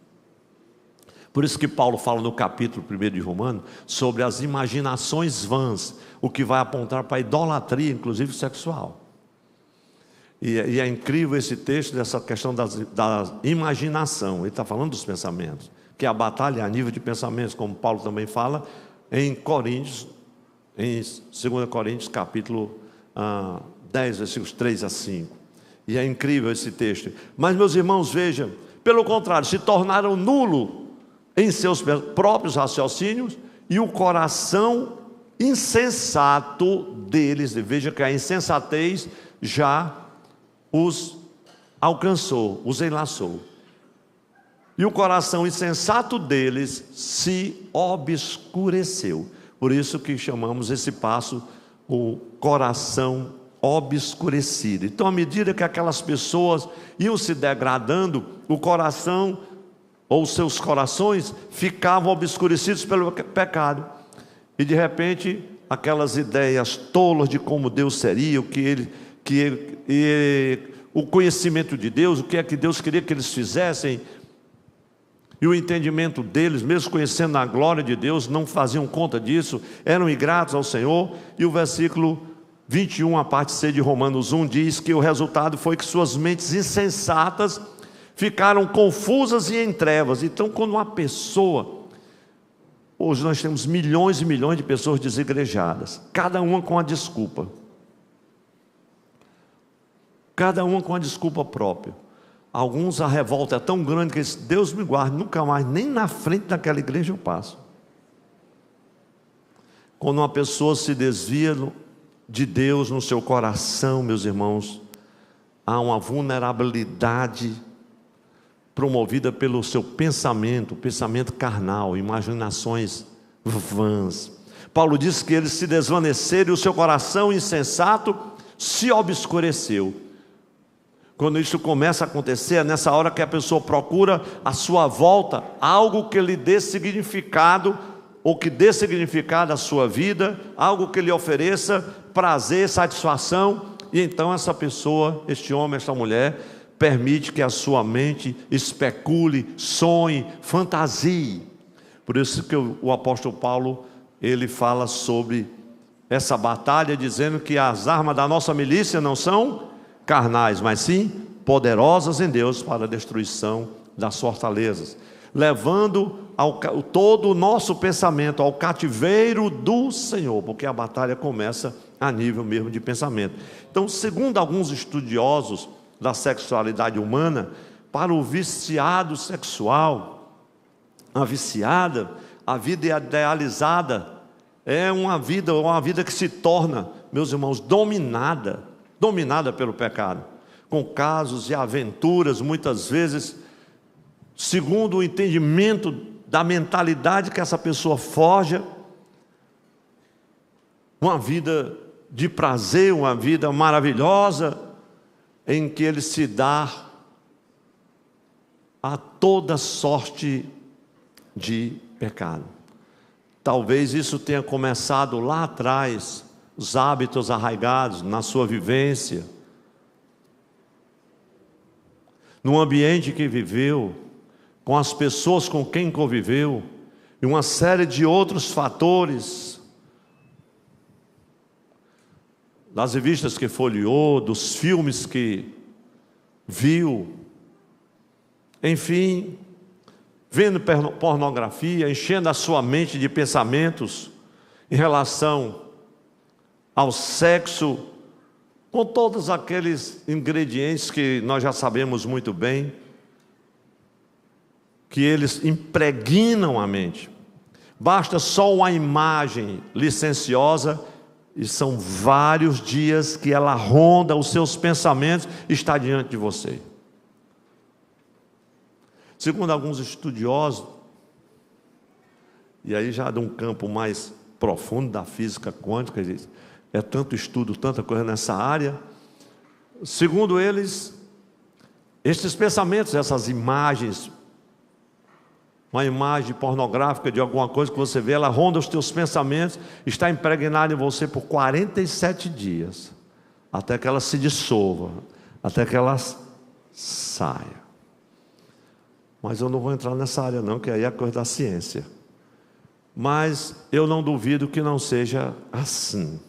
Por isso que Paulo fala no capítulo 1 de Romanos sobre as imaginações vãs, o que vai apontar para a idolatria, inclusive sexual. E é incrível esse texto dessa questão da imaginação. Ele está falando dos pensamentos, que a batalha é a nível de pensamentos, como Paulo também fala em Coríntios, em 2 Coríntios capítulo 10, versículos 3 a 5. E é incrível esse texto. Mas, meus irmãos, vejam, pelo contrário, se tornaram nulos em seus próprios raciocínios, e o coração insensato deles, veja que a insensatez já os alcançou, os enlaçou. E o coração insensato deles se obscureceu. Por isso que chamamos esse passo o coração obscurecido. Então, à medida que aquelas pessoas iam se degradando, o coração ou seus corações ficavam obscurecidos pelo pecado. E de repente, aquelas ideias tolas de como Deus seria, o conhecimento de Deus, o que é que Deus queria que eles fizessem, e o entendimento deles, mesmo conhecendo a glória de Deus, não faziam conta disso, eram ingratos ao Senhor. E o versículo 21, a parte C de Romanos 1, diz que o resultado foi que suas mentes insensatas ficaram confusas e em trevas. Então, quando uma pessoa, hoje nós temos milhões e milhões de pessoas desigrejadas, cada uma com a desculpa, cada uma com a desculpa própria. Alguns a revolta é tão grande que dizem: Deus me guarde, nunca mais, nem na frente daquela igreja eu passo. Quando uma pessoa se desvia de Deus no seu coração, meus irmãos, há uma vulnerabilidade promovida pelo seu pensamento, pensamento carnal, imaginações vãs. Paulo diz que eles se desvaneceram e o seu coração insensato se obscureceu. Quando isso começa a acontecer, é nessa hora que a pessoa procura à sua volta algo que lhe dê significado, ou que dê significado à sua vida, algo que lhe ofereça prazer, satisfação, e então essa pessoa, este homem, esta mulher, permite que a sua mente especule, sonhe, fantasie. Por isso que o apóstolo Paulo, ele fala sobre essa batalha, dizendo que as armas da nossa milícia não são carnais, mas sim poderosas em Deus para a destruição das fortalezas, levando todo o nosso pensamento ao cativeiro do Senhor, porque a batalha começa a nível mesmo de pensamento. Então, segundo alguns estudiosos da sexualidade humana, para o viciado sexual, a viciada, a vida idealizada é uma vida que se torna, meus irmãos, dominada pelo pecado, com casos e aventuras, muitas vezes, segundo o entendimento da mentalidade que essa pessoa forja, uma vida de prazer, uma vida maravilhosa, em que ele se dá a toda sorte de pecado. Talvez isso tenha começado lá atrás, os hábitos arraigados na sua vivência, no ambiente que viveu, com as pessoas com quem conviveu, e uma série de outros fatores, das revistas que folheou, dos filmes que viu, enfim, vendo pornografia, enchendo a sua mente de pensamentos em relação ao sexo, com todos aqueles ingredientes que nós já sabemos muito bem, que eles impregnam a mente. Basta só uma imagem licenciosa e são vários dias que ela ronda os seus pensamentos e está diante de você. Segundo alguns estudiosos, e aí já de um campo mais profundo da física quântica, é tanto estudo, tanta coisa nessa área, segundo eles, estes pensamentos, essas imagens, uma imagem pornográfica de alguma coisa que você vê, ela ronda os teus pensamentos, está impregnada em você por 47 dias, até que ela se dissolva, até que ela saia. Mas eu não vou entrar nessa área não, que aí é coisa da ciência. Mas eu não duvido que não seja assim.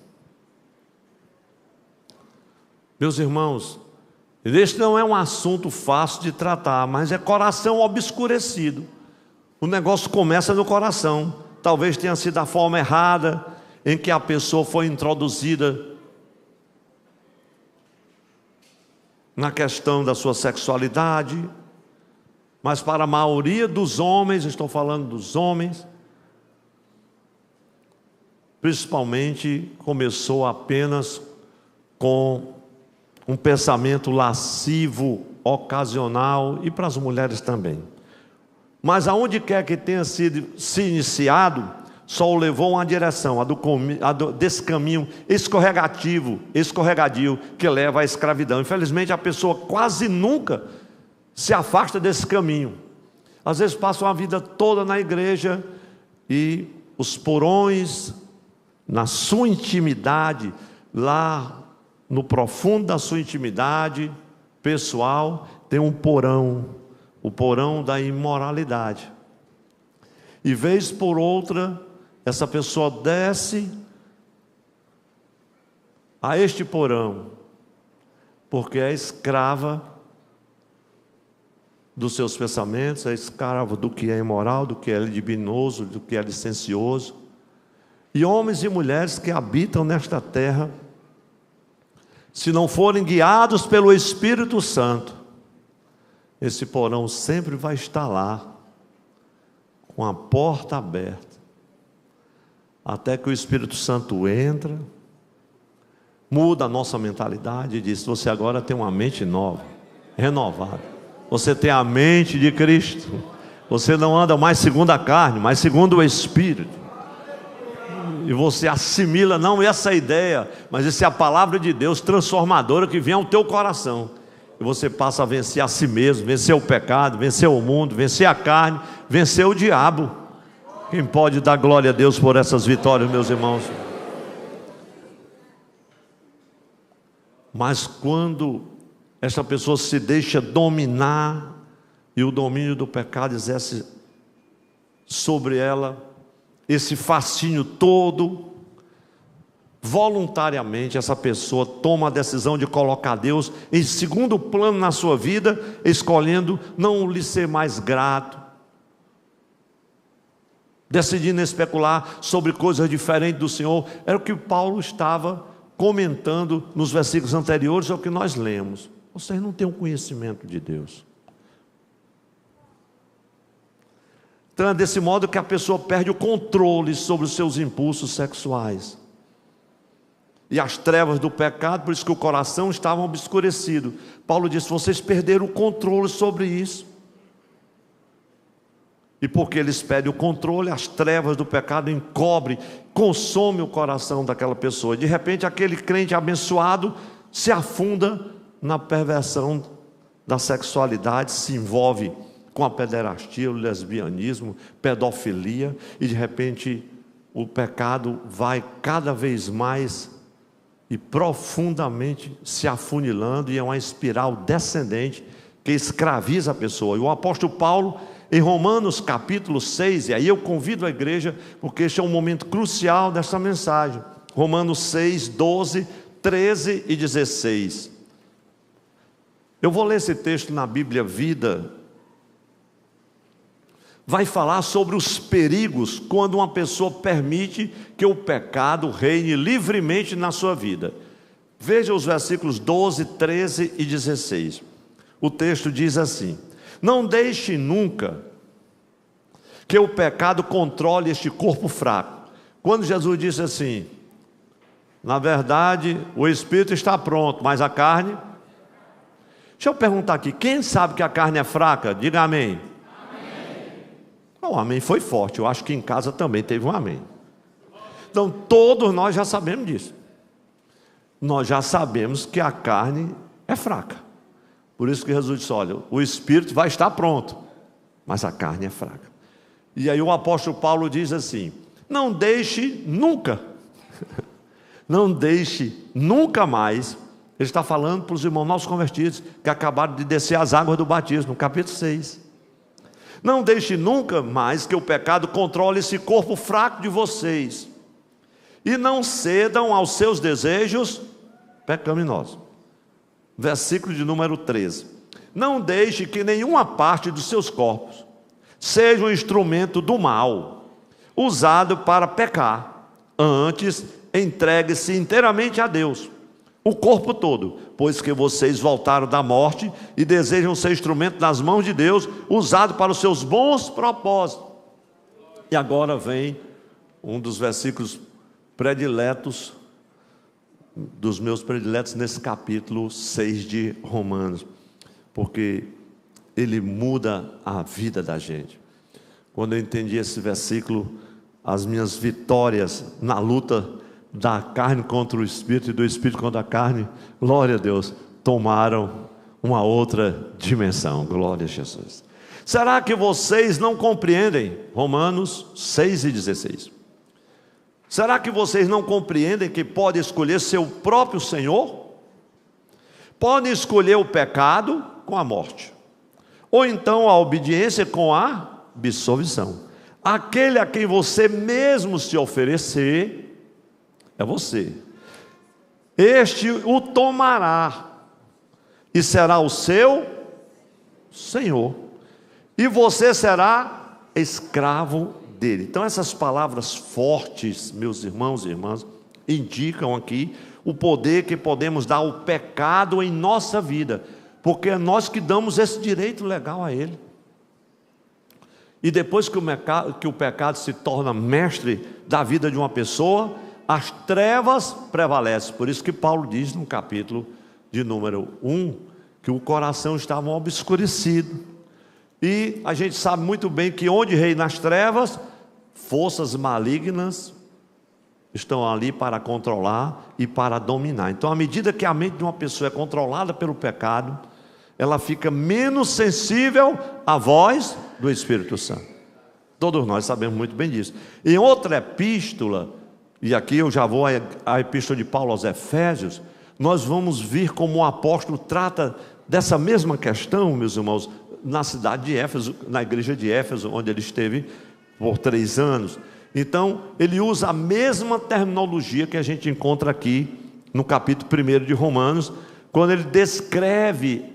Meus irmãos, este não é um assunto fácil de tratar, mas é coração obscurecido. O negócio começa no coração. Talvez tenha sido a forma errada em que a pessoa foi introduzida na questão da sua sexualidade. Mas para a maioria dos homens, estou falando dos homens, principalmente começou apenas com um pensamento lascivo, ocasional, e para as mulheres também. Mas aonde quer que tenha sido se iniciado, só o levou uma direção, desse caminho escorregadio, que leva à escravidão. Infelizmente a pessoa quase nunca se afasta desse caminho. Às vezes passa uma vida toda na igreja e os porões, na sua intimidade, lá no profundo da sua intimidade pessoal, tem um porão, o porão da imoralidade. E vez por outra, essa pessoa desce a este porão, porque é escrava dos seus pensamentos, é escravo do que é imoral, do que é libidinoso, do que é licencioso. E homens e mulheres que habitam nesta terra, se não forem guiados pelo Espírito Santo, esse porão sempre vai estar lá, com a porta aberta, até que o Espírito Santo entra, muda a nossa mentalidade e diz: você agora tem uma mente nova, renovada. Você tem a mente de Cristo. Você não anda mais segundo a carne, mas segundo o Espírito. E você assimila não essa ideia, mas essa é a palavra de Deus transformadora que vem ao teu coração. E você passa a vencer a si mesmo, vencer o pecado, vencer o mundo, vencer a carne, vencer o diabo. Quem pode dar glória a Deus por essas vitórias, meus irmãos? Mas quando essa pessoa se deixa dominar e o domínio do pecado exerce sobre ela esse fascínio todo, voluntariamente essa pessoa toma a decisão de colocar Deus em segundo plano na sua vida, escolhendo não lhe ser mais grato, decidindo especular sobre coisas diferentes do Senhor. Era o que Paulo estava comentando nos versículos anteriores ao que nós lemos. Vocês não têm um conhecimento de Deus. Então é desse modo que a pessoa perde o controle sobre os seus impulsos sexuais. E as trevas do pecado, por isso que o coração estava obscurecido. Paulo disse: vocês perderam o controle sobre isso. E porque eles perdem o controle, as trevas do pecado encobrem, consomem o coração daquela pessoa. E de repente aquele crente abençoado se afunda na perversão da sexualidade, se envolve com a pederastia, o lesbianismo, pedofilia, e de repente o pecado vai cada vez mais e profundamente se afunilando, e é uma espiral descendente que escraviza a pessoa. E o apóstolo Paulo, em Romanos capítulo 6, e aí eu convido a igreja, porque este é um momento crucial dessa mensagem, Romanos 6, 12, 13 e 16. Eu vou ler esse texto na Bíblia Vida. Vai falar sobre os perigos quando uma pessoa permite que o pecado reine livremente na sua vida. Veja os versículos 12, 13 e 16. O texto diz assim: não deixe nunca que o pecado controle este corpo fraco. Quando Jesus disse assim: na verdade o espírito está pronto, mas a carne... Deixa eu perguntar aqui, quem sabe que a carne é fraca? Diga amém. O amém foi forte. Eu acho que em casa também teve um amém. Então todos nós já sabemos disso. Nós já sabemos que a carne é fraca. Por isso que Jesus disse: olha, o espírito vai estar pronto, mas a carne é fraca. E aí o apóstolo Paulo diz assim: não deixe nunca, não deixe nunca mais. Ele está falando para os irmãos nossos convertidos, que acabaram de descer as águas do batismo, no capítulo 6. Não deixe nunca mais que o pecado controle esse corpo fraco de vocês, e não cedam aos seus desejos pecaminosos. Versículo de número 13. Não deixe que nenhuma parte dos seus corpos seja um instrumento do mal, usado para pecar. Antes, entregue-se inteiramente a Deus, o corpo todo, pois que vocês voltaram da morte e desejam ser instrumento nas mãos de Deus, usado para os seus bons propósitos. E agora vem um dos versículos prediletos, dos meus prediletos nesse capítulo 6 de Romanos, porque ele muda a vida da gente. Quando eu entendi esse versículo, as minhas vitórias na luta da carne contra o Espírito e do Espírito contra a carne, glória a Deus, tomaram uma outra dimensão. Glória a Jesus. Será que vocês não compreendem? Romanos 6 e 16. Será que vocês não compreendem que pode escolher seu próprio Senhor? Pode escolher o pecado com a morte, ou então a obediência com a absolvição. Aquele a quem você mesmo se oferecer é você. Este o tomará e será o seu Senhor, e você será escravo dele. Então essas palavras fortes, meus irmãos e irmãs, indicam aqui o poder que podemos dar ao pecado em nossa vida, porque é nós que damos esse direito legal a ele. E depois que o pecado se torna mestre da vida de uma pessoa, as trevas prevalecem. Por isso que Paulo diz no capítulo de número 1, que o coração estava obscurecido. E a gente sabe muito bem que onde reina as trevas, forças malignas estão ali para controlar e para dominar. Então, à medida que a mente de uma pessoa é controlada pelo pecado, ela fica menos sensível à voz do Espírito Santo. Todos nós sabemos muito bem disso. Em outra epístola, e aqui eu já vou à epístola de Paulo aos Efésios, nós vamos ver como o apóstolo trata dessa mesma questão, meus irmãos, na cidade de Éfeso, na igreja de Éfeso, onde ele esteve por 3 anos. Então, ele usa a mesma terminologia que a gente encontra aqui no capítulo 1 de Romanos, quando ele descreve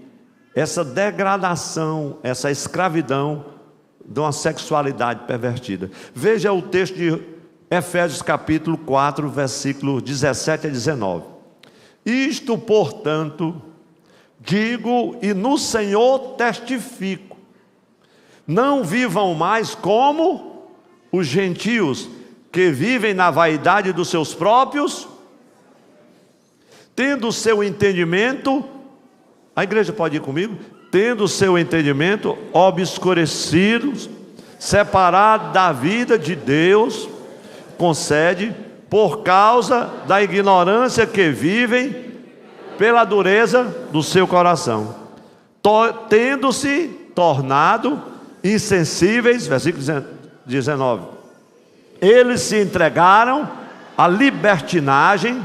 essa degradação, essa escravidão de uma sexualidade pervertida. Veja o texto de Efésios capítulo 4, versículos 17 a 19. Isto, portanto, digo e no Senhor testifico, não vivam mais como os gentios, que vivem na vaidade dos seus próprios, tendo o seu entendimento, a igreja pode ir comigo? Tendo o seu entendimento obscurecido, separado da vida de Deus, concede, por causa da ignorância que vivem, pela dureza do seu coração, tendo-se tornado insensíveis, versículo 19, eles se entregaram à libertinagem,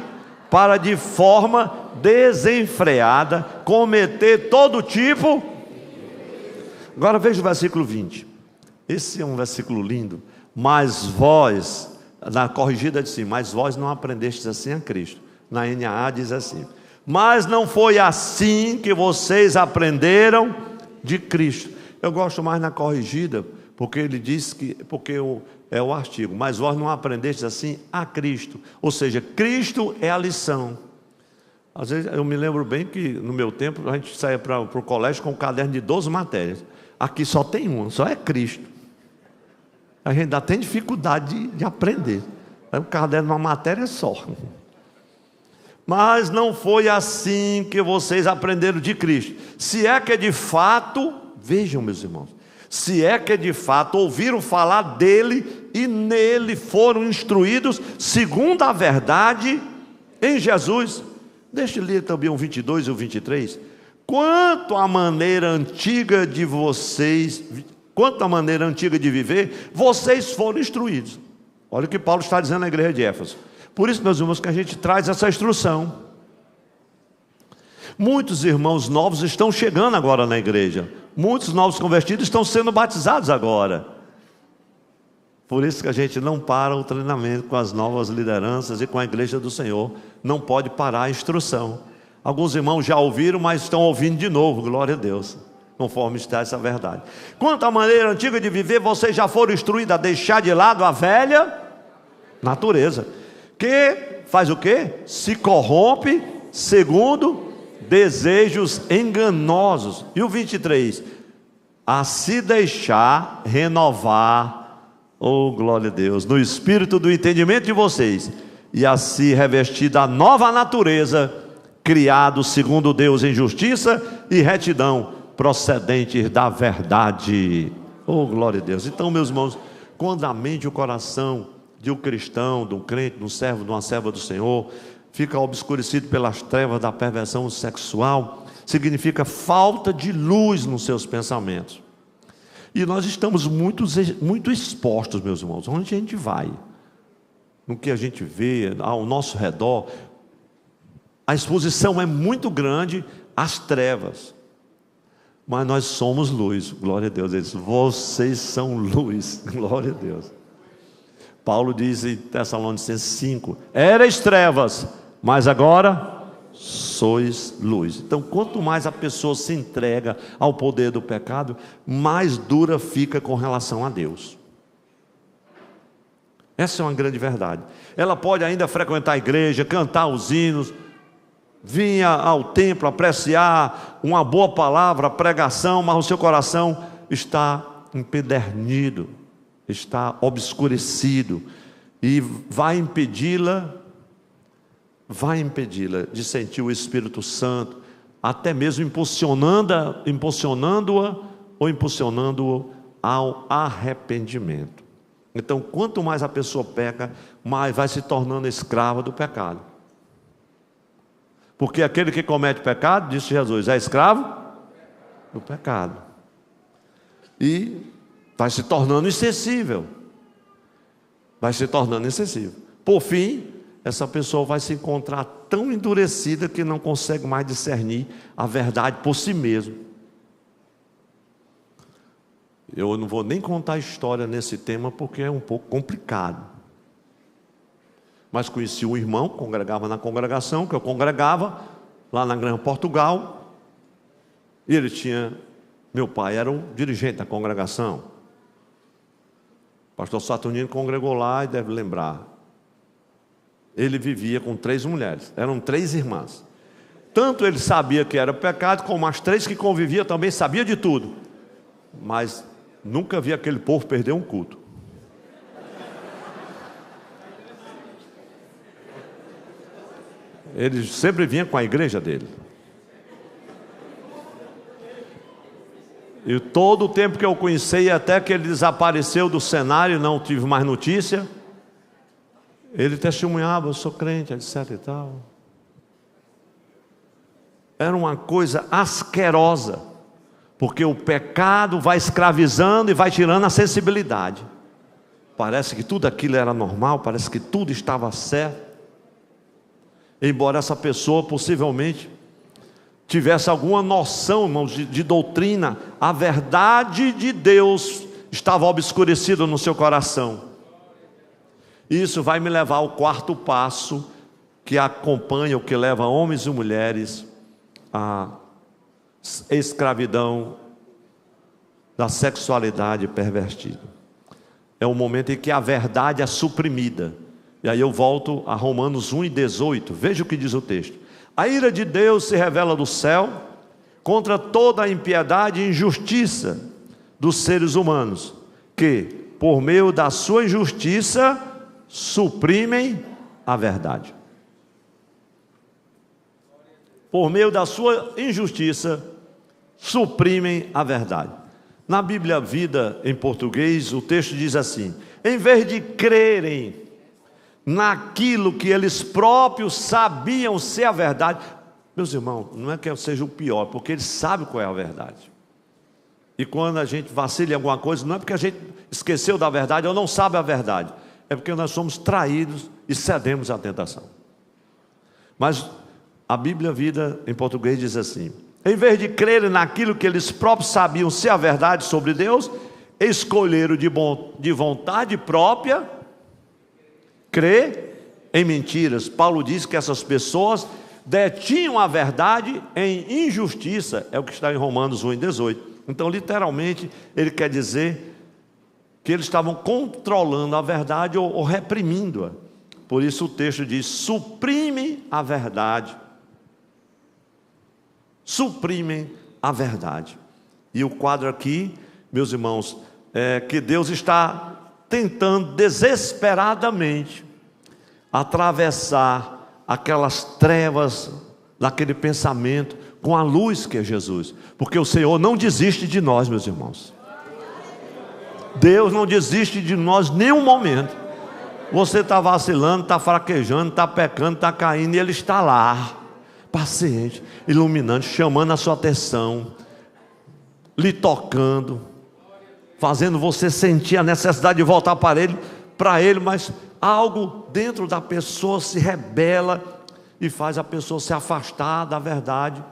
para de forma desenfreada cometer todo tipo. Agora veja o versículo 20. Esse é um versículo lindo. Mas vós, na corrigida diz assim, mas vós não aprendestes assim a Cristo. Na NAA diz assim, mas não foi assim que vocês aprenderam de Cristo. Eu gosto mais na corrigida, porque ele diz que, é o artigo, mas vós não aprendestes assim a Cristo. Ou seja, Cristo é a lição. Às vezes eu me lembro bem que no meu tempo a gente saía para o colégio com um caderno de 12 matérias. Aqui só tem uma, só é Cristo. A gente ainda tem dificuldade de aprender. O caderno de uma matéria é só. Mas não foi assim que vocês aprenderam de Cristo. Se é que de fato, vejam meus irmãos, se é que de fato ouviram falar dele e nele foram instruídos segundo a verdade em Jesus. Deixa eu ler também o 22 e o 23. Quanto à maneira antiga de viver, vocês foram instruídos. Olha o que Paulo está dizendo na igreja de Éfeso. Por isso, meus irmãos, que a gente traz essa instrução. Muitos irmãos novos estão chegando agora na igreja. Muitos novos convertidos estão sendo batizados agora. Por isso que a gente não para o treinamento com as novas lideranças e com a igreja do Senhor. Não pode parar a instrução. Alguns irmãos já ouviram, mas estão ouvindo de novo, glória a Deus, conforme está essa verdade. Quanto à maneira antiga de viver, vocês já foram instruídos a deixar de lado a velha natureza, que faz o quê? Se corrompe segundo desejos enganosos. E o 23, a se deixar renovar, oh glória a Deus, no espírito do entendimento de vocês, e a se revestir da nova natureza, criado segundo Deus em justiça e retidão, procedentes da verdade. Oh glória a Deus. Então, meus irmãos, quando a mente e o coração de um cristão, de um crente, de um servo, de uma serva do Senhor, fica obscurecido pelas trevas da perversão sexual, significa falta de luz nos seus pensamentos. E nós estamos muito expostos, meus irmãos, onde a gente vai, no que a gente vê ao nosso redor, a exposição é muito grande às trevas, mas nós somos luz, glória a Deus. Ele diz, vocês são luz, glória a Deus. Paulo diz em Tessalonicenses 5, erais trevas, mas agora sois luz. Então, quanto mais a pessoa se entrega ao poder do pecado, mais dura fica com relação a Deus. Essa é uma grande verdade. Ela pode ainda frequentar a igreja, cantar os hinos, vir ao templo, apreciar uma boa palavra, pregação, mas o seu coração está empedernido, está obscurecido. e vai impedi-la de sentir o Espírito Santo, até mesmo impulsionando-o ao arrependimento. Então, quanto mais a pessoa peca, mais vai se tornando escrava do pecado. Porque aquele que comete pecado, disse Jesus, é escravo do pecado. E vai se tornando insensível. Por fim, essa pessoa vai se encontrar tão endurecida que não consegue mais discernir a verdade por si mesmo. Eu não vou nem contar a história nesse tema porque é um pouco complicado. Mas conheci um irmão, congregava na congregação, que eu congregava, lá na Grande Portugal. E ele tinha, meu pai era o dirigente da congregação. O pastor Saturnino congregou lá e deve lembrar. Ele vivia com 3 mulheres, eram 3 irmãs. Tanto ele sabia que era pecado, como as 3 que conviviam também sabia de tudo. Mas nunca vi aquele povo perder um culto. Ele sempre vinha com a igreja dele. E todo o tempo que eu conheci, até que ele desapareceu do cenário, não tive mais notícia, ele testemunhava, eu sou crente, etc e tal. Era uma coisa asquerosa, porque o pecado vai escravizando e vai tirando a sensibilidade. Parece que tudo aquilo era normal, parece que tudo estava certo. Embora essa pessoa possivelmente tivesse alguma noção, irmãos, de doutrina, a verdade de Deus estava obscurecida no seu coração. Isso vai me levar ao 4º passo, que acompanha o que leva homens e mulheres à escravidão da sexualidade pervertida. É o momento em que a verdade é suprimida. E aí eu volto a Romanos 1:18. Veja o que diz o texto. A ira de Deus se revela do céu contra toda a impiedade e injustiça dos seres humanos, que, por meio da sua injustiça, suprimem a verdade. Por meio da sua injustiça, suprimem a verdade. Na Bíblia Vida, em português, o texto diz assim: em vez de crerem naquilo que eles próprios sabiam ser a verdade. Meus irmãos, não é que eu seja o pior, porque eles sabem qual é a verdade. E quando a gente vacila em alguma coisa, não é porque a gente esqueceu da verdade ou não sabe a verdade, é porque nós somos traídos e cedemos à tentação. Mas a Bíblia Vida em português diz assim: em vez de crerem naquilo que eles próprios sabiam ser a verdade sobre Deus, escolheram de vontade própria crer em mentiras. Paulo diz que essas pessoas detinham a verdade em injustiça, é o que está em Romanos 1:18. Então, literalmente, ele quer dizer que eles estavam controlando a verdade ou reprimindo-a. Por isso o texto diz: suprimem a verdade. Suprimem a verdade. E o quadro aqui, meus irmãos, é que Deus está tentando desesperadamente atravessar aquelas trevas daquele pensamento com a luz que é Jesus, porque o Senhor não desiste de nós, meus irmãos. Deus não desiste de nós em nenhum momento. Você está vacilando, está fraquejando, está pecando, está caindo, e Ele está lá, paciente, iluminando, chamando a sua atenção, lhe tocando, fazendo você sentir a necessidade de voltar para Ele, mas algo dentro da pessoa se rebela e faz a pessoa se afastar da verdade,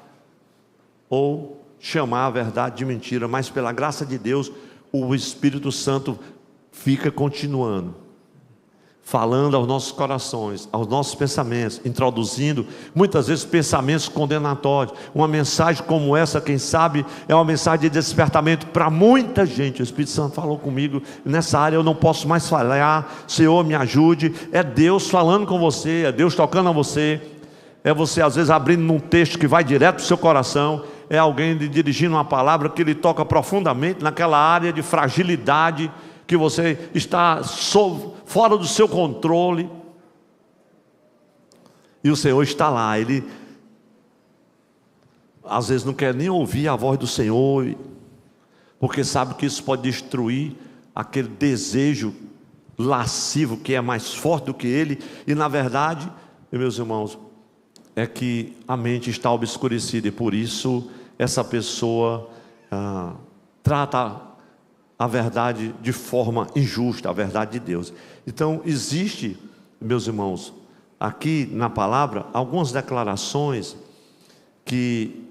ou chamar a verdade de mentira. Mas pela graça de Deus, o Espírito Santo fica continuando, falando aos nossos corações, aos nossos pensamentos, introduzindo muitas vezes pensamentos condenatórios. Uma mensagem como essa, quem sabe, é uma mensagem de despertamento para muita gente. O Espírito Santo falou comigo: nessa área eu não posso mais falhar, Senhor, me ajude. É Deus falando com você, é Deus tocando a você, é você às vezes abrindo num texto que vai direto para o seu coração, é alguém lhe dirigindo uma palavra que lhe toca profundamente naquela área de fragilidade que você está fora do seu controle. E o Senhor está lá, Ele às vezes não quer nem ouvir a voz do Senhor, porque sabe que isso pode destruir aquele desejo lascivo que é mais forte do que ele. E na verdade, meus irmãos, é que a mente está obscurecida, e por isso essa pessoa trata a verdade de forma injusta, a verdade de Deus. Então existe, meus irmãos, aqui na palavra, algumas declarações que,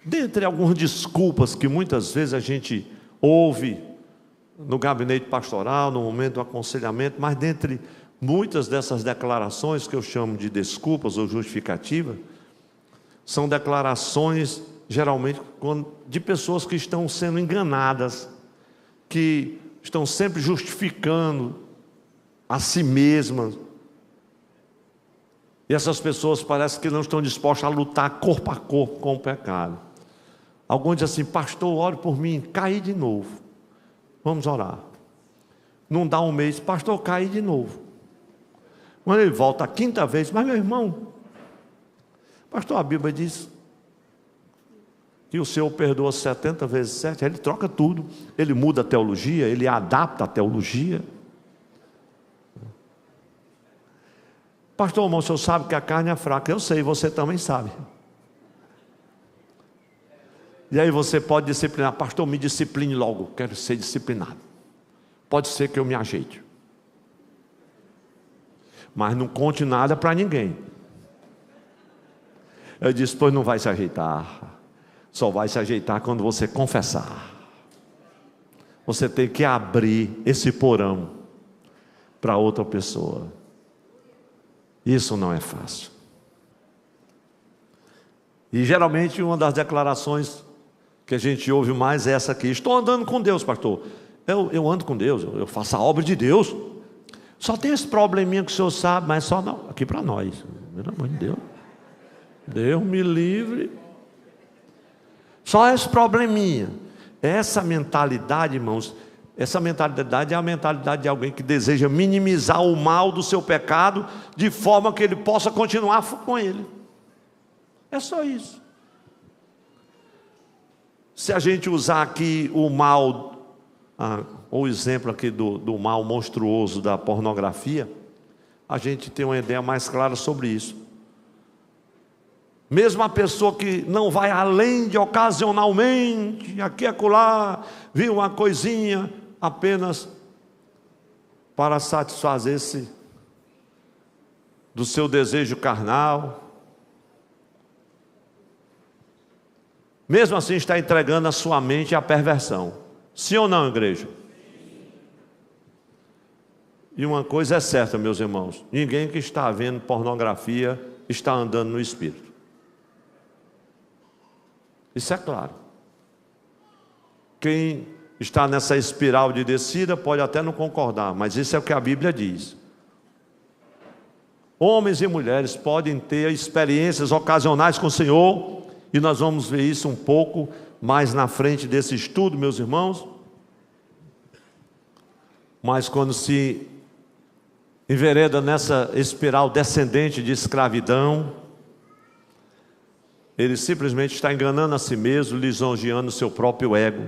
dentre algumas desculpas que muitas vezes a gente ouve no gabinete pastoral, no momento do aconselhamento, mas dentre muitas dessas declarações que eu chamo de desculpas ou justificativa, são declarações geralmente de pessoas que estão sendo enganadas, que estão sempre justificando a si mesmas. E essas pessoas parecem que não estão dispostas a lutar corpo a corpo com o pecado. Alguns dizem assim: pastor, ore por mim, caí de novo. Vamos orar. Não dá um mês, pastor, caí de novo. Quando ele volta a quinta vez: mas meu irmão, pastor, a Bíblia diz que o Senhor perdoa 70 vezes 7, ele troca tudo, ele muda a teologia, ele adapta a teologia. Pastor, irmão, o senhor sabe que a carne é fraca. Eu sei, você também sabe. E aí você pode disciplinar: pastor, me discipline logo, quero ser disciplinado. Pode ser que eu me ajeite, mas não conte nada para ninguém. Eu disse: pois não vai se ajeitar, só vai se ajeitar quando você confessar. Você tem que abrir esse porão para outra pessoa. Isso não é fácil. E geralmente uma das declarações que a gente ouve mais é essa aqui: estou andando com Deus, pastor. Eu ando com Deus, eu faço a obra de Deus. Só tem esse probleminha que o senhor sabe, mas só não, aqui para nós. Pelo amor de Deus. Deus me livre. Só esse probleminha. Essa mentalidade, irmãos, essa mentalidade é a mentalidade de alguém que deseja minimizar o mal do seu pecado, de forma que ele possa continuar com ele. É só isso. Se a gente usar aqui o mal, o exemplo aqui do mal monstruoso da pornografia, a gente tem uma ideia mais clara sobre isso. Mesmo a pessoa que não vai além de ocasionalmente, aqui e acolá, viu uma coisinha apenas para satisfazer-se do seu desejo carnal, mesmo assim está entregando a sua mente à perversão. Sim ou não, igreja? E uma coisa é certa, meus irmãos: ninguém que está vendo pornografia está andando no Espírito. Isso é claro. Quem está nessa espiral de descida pode até não concordar, mas isso é o que a Bíblia diz. Homens e mulheres podem ter experiências ocasionais com o Senhor, e nós vamos ver isso um pouco mais na frente desse estudo, meus irmãos. Mas quando se envereda nessa espiral descendente de escravidão, ele simplesmente está enganando a si mesmo, lisonjeando o seu próprio ego.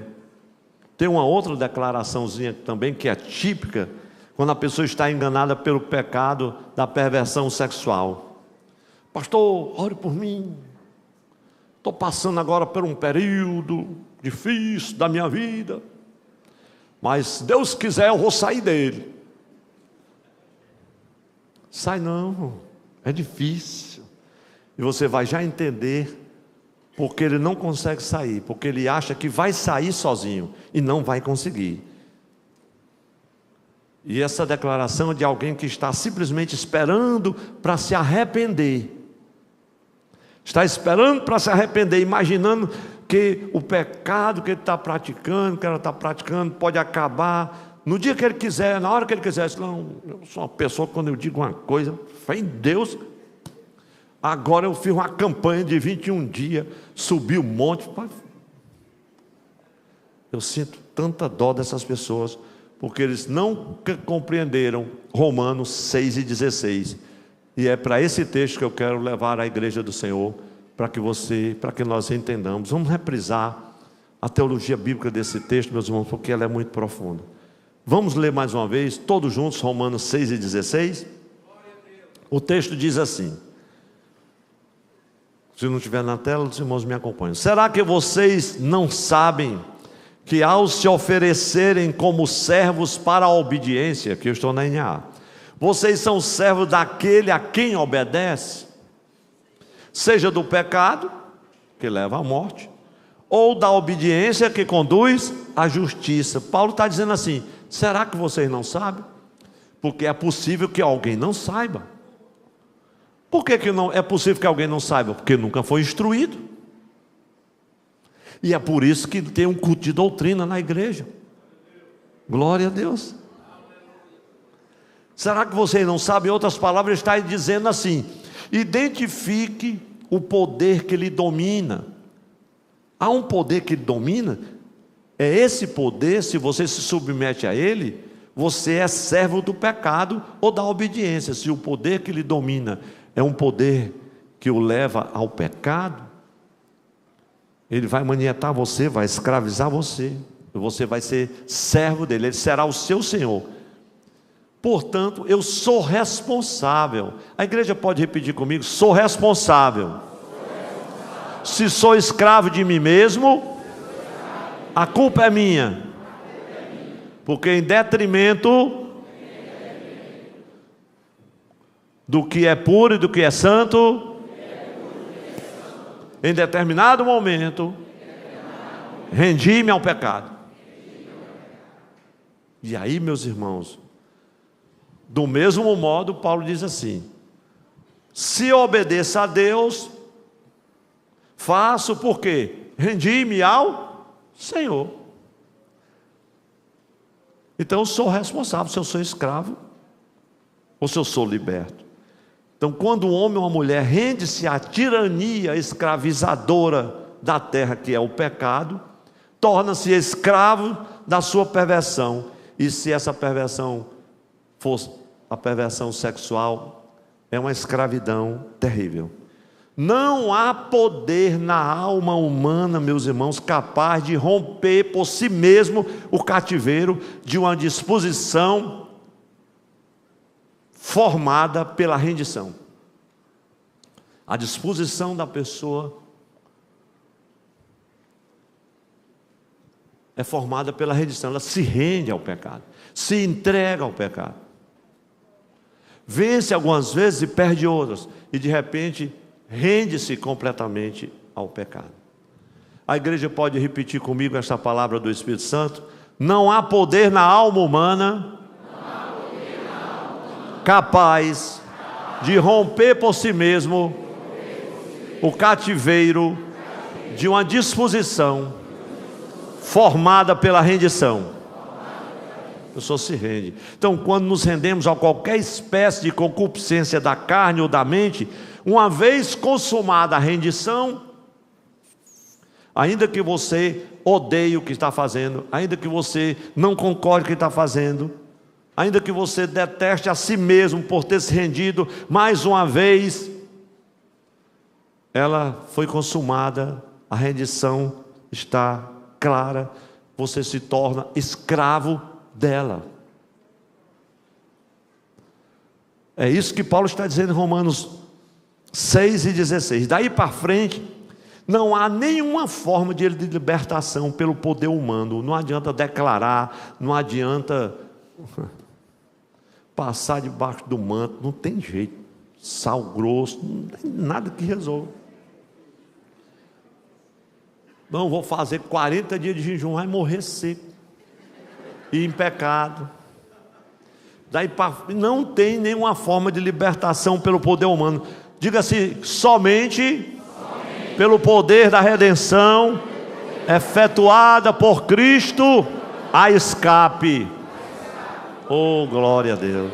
Tem uma outra declaraçãozinha também que é típica, quando a pessoa está enganada pelo pecado da perversão sexual: pastor, ore por mim, estou passando agora por um período difícil da minha vida, mas se Deus quiser eu vou sair dele. Sai não, é difícil. E você vai já entender porque ele não consegue sair, porque ele acha que vai sair sozinho e não vai conseguir. E essa declaração é de alguém que está simplesmente esperando para se arrepender. Está esperando para se arrepender, imaginando que o pecado que ele está praticando, que ela está praticando, pode acabar no dia que ele quiser, na hora que ele quiser. Não, eu sou uma pessoa que quando eu digo uma coisa, fé em Deus. Agora eu fiz uma campanha de 21 dias, subi um monte. Eu sinto tanta dó dessas pessoas, porque eles não compreenderam Romanos 6:16. E é para esse texto que eu quero levar à igreja do Senhor, para que nós entendamos. Vamos reprisar a teologia bíblica desse texto, meus irmãos, porque ela é muito profunda. Vamos ler mais uma vez, todos juntos, Romanos 6:16. O texto diz assim, se não estiver na tela, os irmãos me acompanham. Será que vocês não sabem que ao se oferecerem como servos para a obediência, que eu estou na NA, vocês são servos daquele a quem obedece, seja do pecado, que leva à morte, ou da obediência, que conduz à justiça? Paulo está dizendo assim, será que vocês não sabem? Porque é possível que alguém não saiba. Por que não é possível que alguém não saiba? Porque nunca foi instruído. E é por isso que tem um culto de doutrina na igreja. Glória a Deus. Será que vocês não sabem? Em outras palavras, está dizendo assim: identifique o poder que lhe domina. Há um poder que lhe domina. É esse poder, se você se submete a ele, você é servo do pecado ou da obediência. Se o poder que lhe domina é um poder que o leva ao pecado, ele vai manietar você, vai escravizar você, você vai ser servo dele, ele será o seu senhor. Portanto, eu sou responsável. A igreja pode repetir comigo: sou responsável. Se sou escravo de mim mesmo, a culpa é minha, porque em detrimento do que é puro e do que é santo, em determinado momento, rendi-me ao pecado. E aí, meus irmãos, do mesmo modo, Paulo diz assim: se obedeça a Deus, faço porque rendi-me ao Senhor. Então eu sou responsável se eu sou escravo ou se eu sou liberto. Então, quando um homem ou uma mulher rende-se à tirania escravizadora da terra, que é o pecado, torna-se escravo da sua perversão. E se essa perversão for a perversão sexual, é uma escravidão terrível. Não há poder na alma humana, meus irmãos, capaz de romper por si mesmo o cativeiro de uma disposição formada pela rendição. A disposição da pessoa é formada pela rendição. Ela se rende ao pecado, se entrega ao pecado, vence algumas vezes e perde outras, e de repente rende-se completamente ao pecado. A igreja pode repetir comigo esta palavra do Espírito Santo: não há poder na alma humana capaz de romper por si mesmo o cativeiro de uma disposição formada pela rendição. A pessoa se rende. Então, quando nos rendemos a qualquer espécie de concupiscência da carne ou da mente, uma vez consumada a rendição, ainda que você odeie o que está fazendo, ainda que você não concorde com o que está fazendo, ainda que você deteste a si mesmo por ter se rendido, mais uma vez, ela foi consumada, a rendição está clara, você se torna escravo dela. É isso que Paulo está dizendo em Romanos 6:16. Daí para frente, não há nenhuma forma de libertação pelo poder humano. Não adianta declarar, não adianta passar debaixo do manto, não tem jeito. Sal grosso, não tem nada que resolva. Não, vou fazer 40 dias de jejum, vai morrer seco e em pecado. Daí não tem nenhuma forma de libertação pelo poder humano. Diga assim: somente pelo poder da redenção efetuada por Cristo, a escape. Oh, glória a Deus.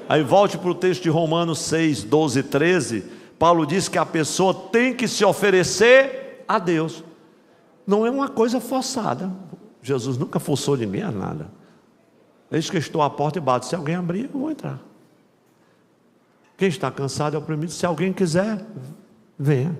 Aí volte para o texto de Romanos 6, 12 e 13. Paulo diz que a pessoa tem que se oferecer a Deus. Não é uma coisa forçada. Jesus nunca forçou ninguém a nada. Eis que estou à porta e bato. Se alguém abrir, eu vou entrar. Quem está cansado e oprimido, se alguém quiser, venha.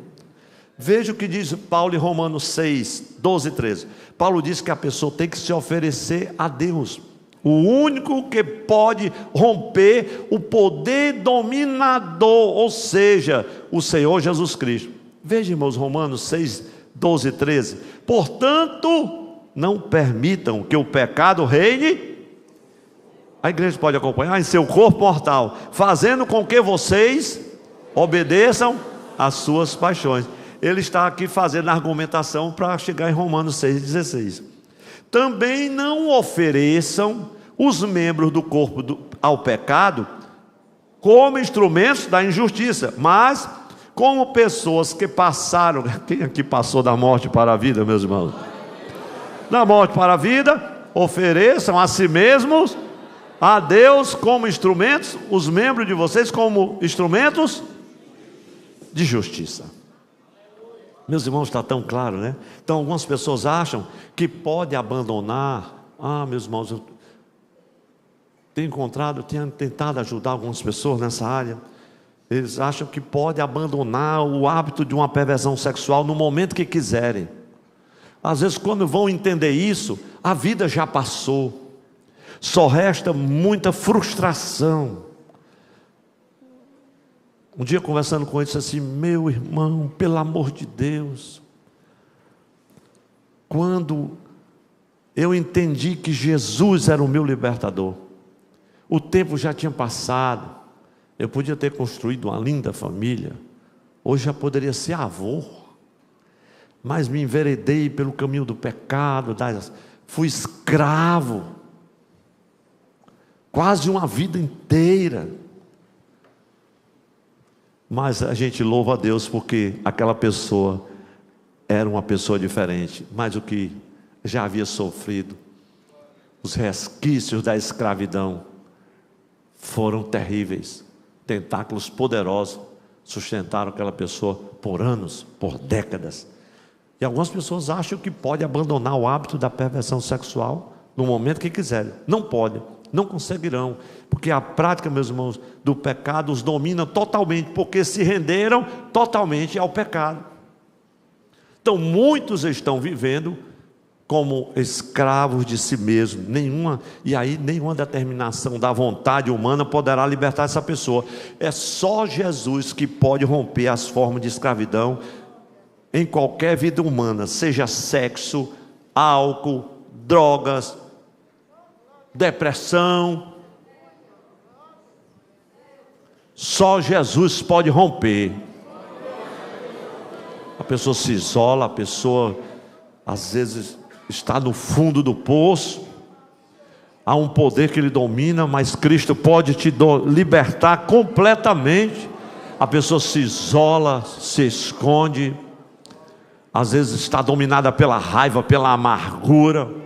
Veja o que diz Paulo em Romanos 6, 12 e 13. Paulo diz que a pessoa tem que se oferecer a Deus. O único que pode romper o poder dominador, ou seja, o Senhor Jesus Cristo. Veja, irmãos, Romanos 6, 12 e 13. Portanto, não permitam que o pecado reine. A igreja pode acompanhar em seu corpo mortal, fazendo com que vocês obedeçam às suas paixões. Ele está aqui fazendo a argumentação para chegar em Romanos 6,16. Também não ofereçam os membros do corpo ao pecado como instrumentos da injustiça, mas como pessoas que passaram. Quem aqui passou da morte para a vida, meus irmãos? Da morte para a vida, ofereçam a si mesmos a Deus como instrumentos, os membros de vocês como instrumentos de justiça. Meus irmãos, está tão claro, né? Então algumas pessoas acham que pode abandonar. Meus irmãos, eu tenho tentado ajudar algumas pessoas nessa área. Eles acham que pode abandonar o hábito de uma perversão sexual no momento que quiserem. Às vezes, quando vão entender isso, a vida já passou. Só resta muita frustração. Um dia conversando com ele, disse assim: meu irmão, pelo amor de Deus, quando eu entendi que Jesus era o meu libertador, o tempo já tinha passado, eu podia ter construído uma linda família, hoje já poderia ser avô, mas me enveredei pelo caminho do pecado, fui escravo, quase uma vida inteira. Mas a gente louva a Deus porque aquela pessoa era uma pessoa diferente, mas o que já havia sofrido, os resquícios da escravidão foram terríveis. Tentáculos poderosos sustentaram aquela pessoa por anos, por décadas. E algumas pessoas acham que pode abandonar o hábito da perversão sexual no momento que quiserem. Não pode. Não conseguirão, porque a prática, meus irmãos, do pecado os domina totalmente, porque se renderam totalmente ao pecado. Então muitos estão vivendo como escravos de si mesmos, nenhuma determinação da vontade humana poderá libertar essa pessoa. É só Jesus que pode romper as formas de escravidão em qualquer vida humana, seja sexo, álcool, drogas, depressão. Só Jesus pode romper. A pessoa se isola, a pessoa às vezes está no fundo do poço, há um poder que lhe domina, mas Cristo pode te libertar completamente. A pessoa se isola, se esconde, às vezes está dominada pela raiva, pela amargura,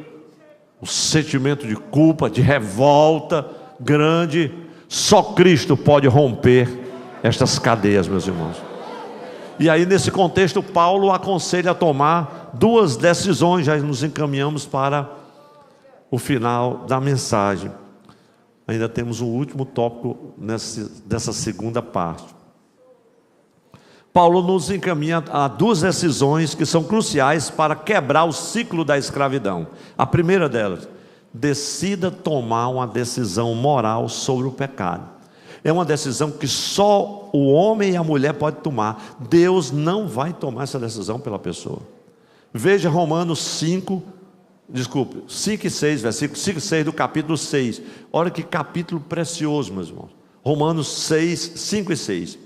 o sentimento de culpa, de revolta grande. Só Cristo pode romper estas cadeias, meus irmãos. E aí, nesse contexto, Paulo aconselha a tomar duas decisões. Já nos encaminhamos para o final da mensagem. Ainda temos um último tópico dessa segunda parte. Paulo nos encaminha a duas decisões que são cruciais para quebrar o ciclo da escravidão. A primeira delas: decida tomar uma decisão moral sobre o pecado. É uma decisão que só o homem e a mulher podem tomar. Deus não vai tomar essa decisão pela pessoa. Veja Romanos 5 e 6, versículo 5 e 6 do capítulo 6. Olha que capítulo precioso, meus irmãos. Romanos 6, 5 e 6.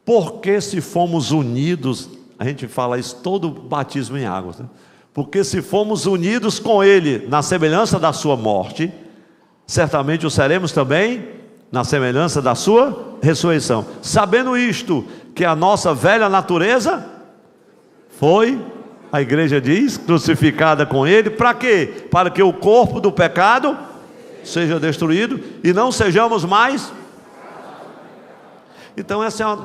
Porque se fomos unidos, a gente fala isso todo batismo em águas, né? Porque se fomos unidos com Ele na semelhança da sua morte, certamente o seremos também na semelhança da sua ressurreição. Sabendo isto, que a nossa velha natureza foi, a igreja diz, crucificada com Ele, para quê? Para que o corpo do pecado seja destruído e não sejamos mais. Então essa é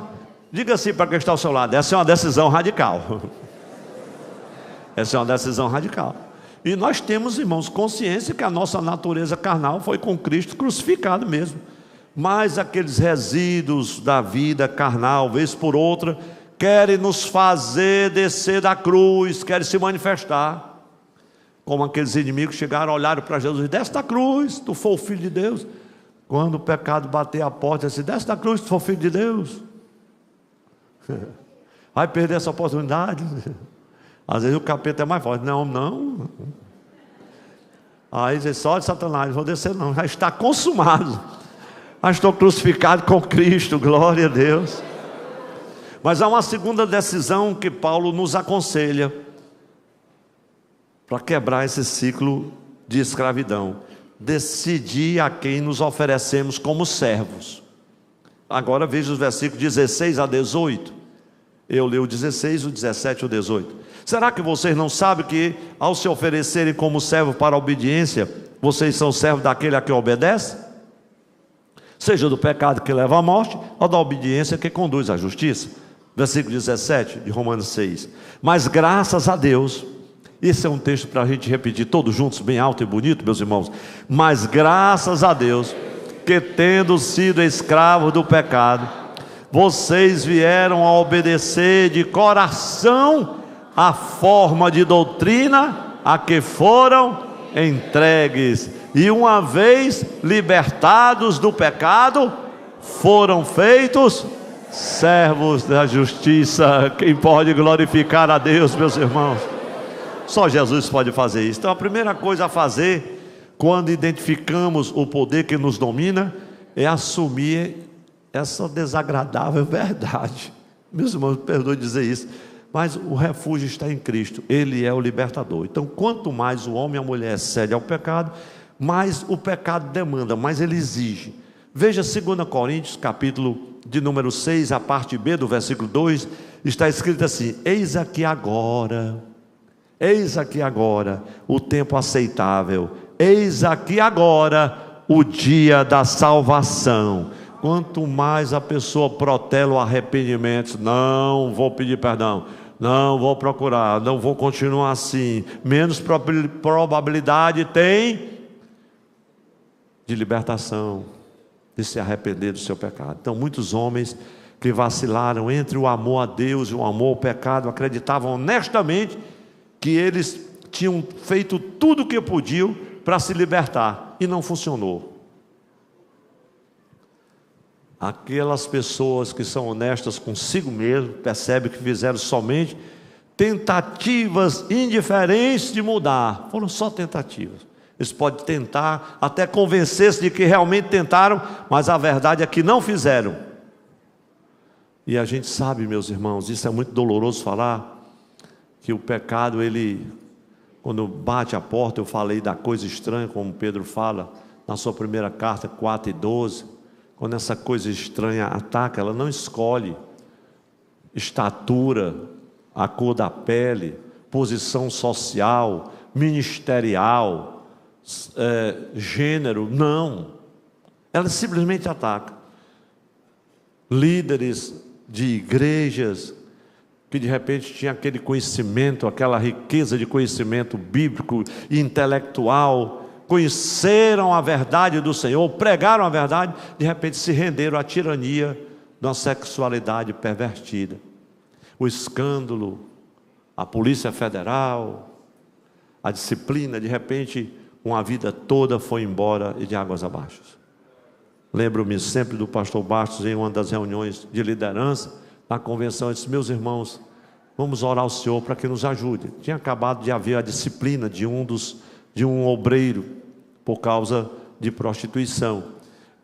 diga assim para quem está ao seu lado: essa é uma decisão radical. Essa é uma decisão radical. E nós temos, irmãos, consciência que a nossa natureza carnal foi com Cristo crucificado mesmo. Mas aqueles resíduos da vida carnal, vez por outra, querem nos fazer descer da cruz, querem se manifestar. Como aqueles inimigos chegaram, olharam para Jesus e desce da cruz, tu for o Filho de Deus. Quando o pecado bater a porta, disse, desce da cruz, tu for o Filho de Deus. Vai perder essa oportunidade. Às vezes o capeta é mais forte. Não. Aí diz, olha Satanás, não vou descer não, já está consumado. Já estou crucificado com Cristo, glória a Deus. Mas há uma segunda decisão que Paulo nos aconselha para quebrar esse ciclo de escravidão. Decidir a quem nos oferecemos como servos. Agora veja os versículos 16 a 18. Eu leio o 16, o 17 e o 18. Será que vocês não sabem que ao se oferecerem como servo para a obediência, vocês são servos daquele a quem obedece? Seja do pecado que leva à morte, ou da obediência que conduz à justiça. Versículo 17 de Romanos 6. Mas graças a Deus, esse é um texto para a gente repetir todos juntos, bem alto e bonito, meus irmãos. Mas graças a Deus, que tendo sido escravos do pecado, vocês vieram a obedecer de coração a forma de doutrina a que foram entregues, e uma vez libertados do pecado, foram feitos servos da justiça. Quem pode glorificar a Deus, meus irmãos? Só Jesus pode fazer isso. Então a primeira coisa a fazer, quando identificamos o poder que nos domina, é assumir essa desagradável verdade. Meus irmãos, perdoe dizer isso, mas o refúgio está em Cristo, Ele é o libertador. Então quanto mais o homem e a mulher cedem ao pecado, mais o pecado demanda, mais ele exige. Veja 2 Coríntios, capítulo de número 6, a parte B do versículo 2, está escrito assim: eis aqui agora o tempo aceitável, eis aqui agora o dia da salvação. Quanto mais a pessoa protela o arrependimento, não vou pedir perdão, não vou procurar, não vou continuar assim, menos probabilidade tem de libertação, de se arrepender do seu pecado. Então muitos homens que vacilaram entre o amor a Deus e o amor ao pecado, acreditavam honestamente que eles tinham feito tudo o que podiam para se libertar, e não funcionou. Aquelas pessoas que são honestas consigo mesmo, percebem que fizeram somente tentativas indiferentes de mudar, foram só tentativas. Eles podem tentar, até convencer-se de que realmente tentaram, mas a verdade é que não fizeram. E a gente sabe, meus irmãos, isso é muito doloroso falar, que o pecado, ele, quando bate a porta, eu falei da coisa estranha, como Pedro fala na sua primeira carta, 4:12, quando essa coisa estranha ataca, ela não escolhe estatura, a cor da pele, posição social, ministerial, gênero, não. Ela simplesmente ataca. Líderes de igrejas que de repente tinham aquele conhecimento, aquela riqueza de conhecimento bíblico e intelectual, conheceram a verdade do Senhor, pregaram a verdade, de repente se renderam à tirania de uma sexualidade pervertida. O escândalo, a Polícia Federal, a disciplina, de repente uma vida toda foi embora e de águas abaixo. Lembro-me sempre do pastor Bastos em uma das reuniões de liderança na convenção. Ele disse: meus irmãos, vamos orar ao Senhor para que nos ajude. Tinha acabado de haver a disciplina de um obreiro por causa de prostituição,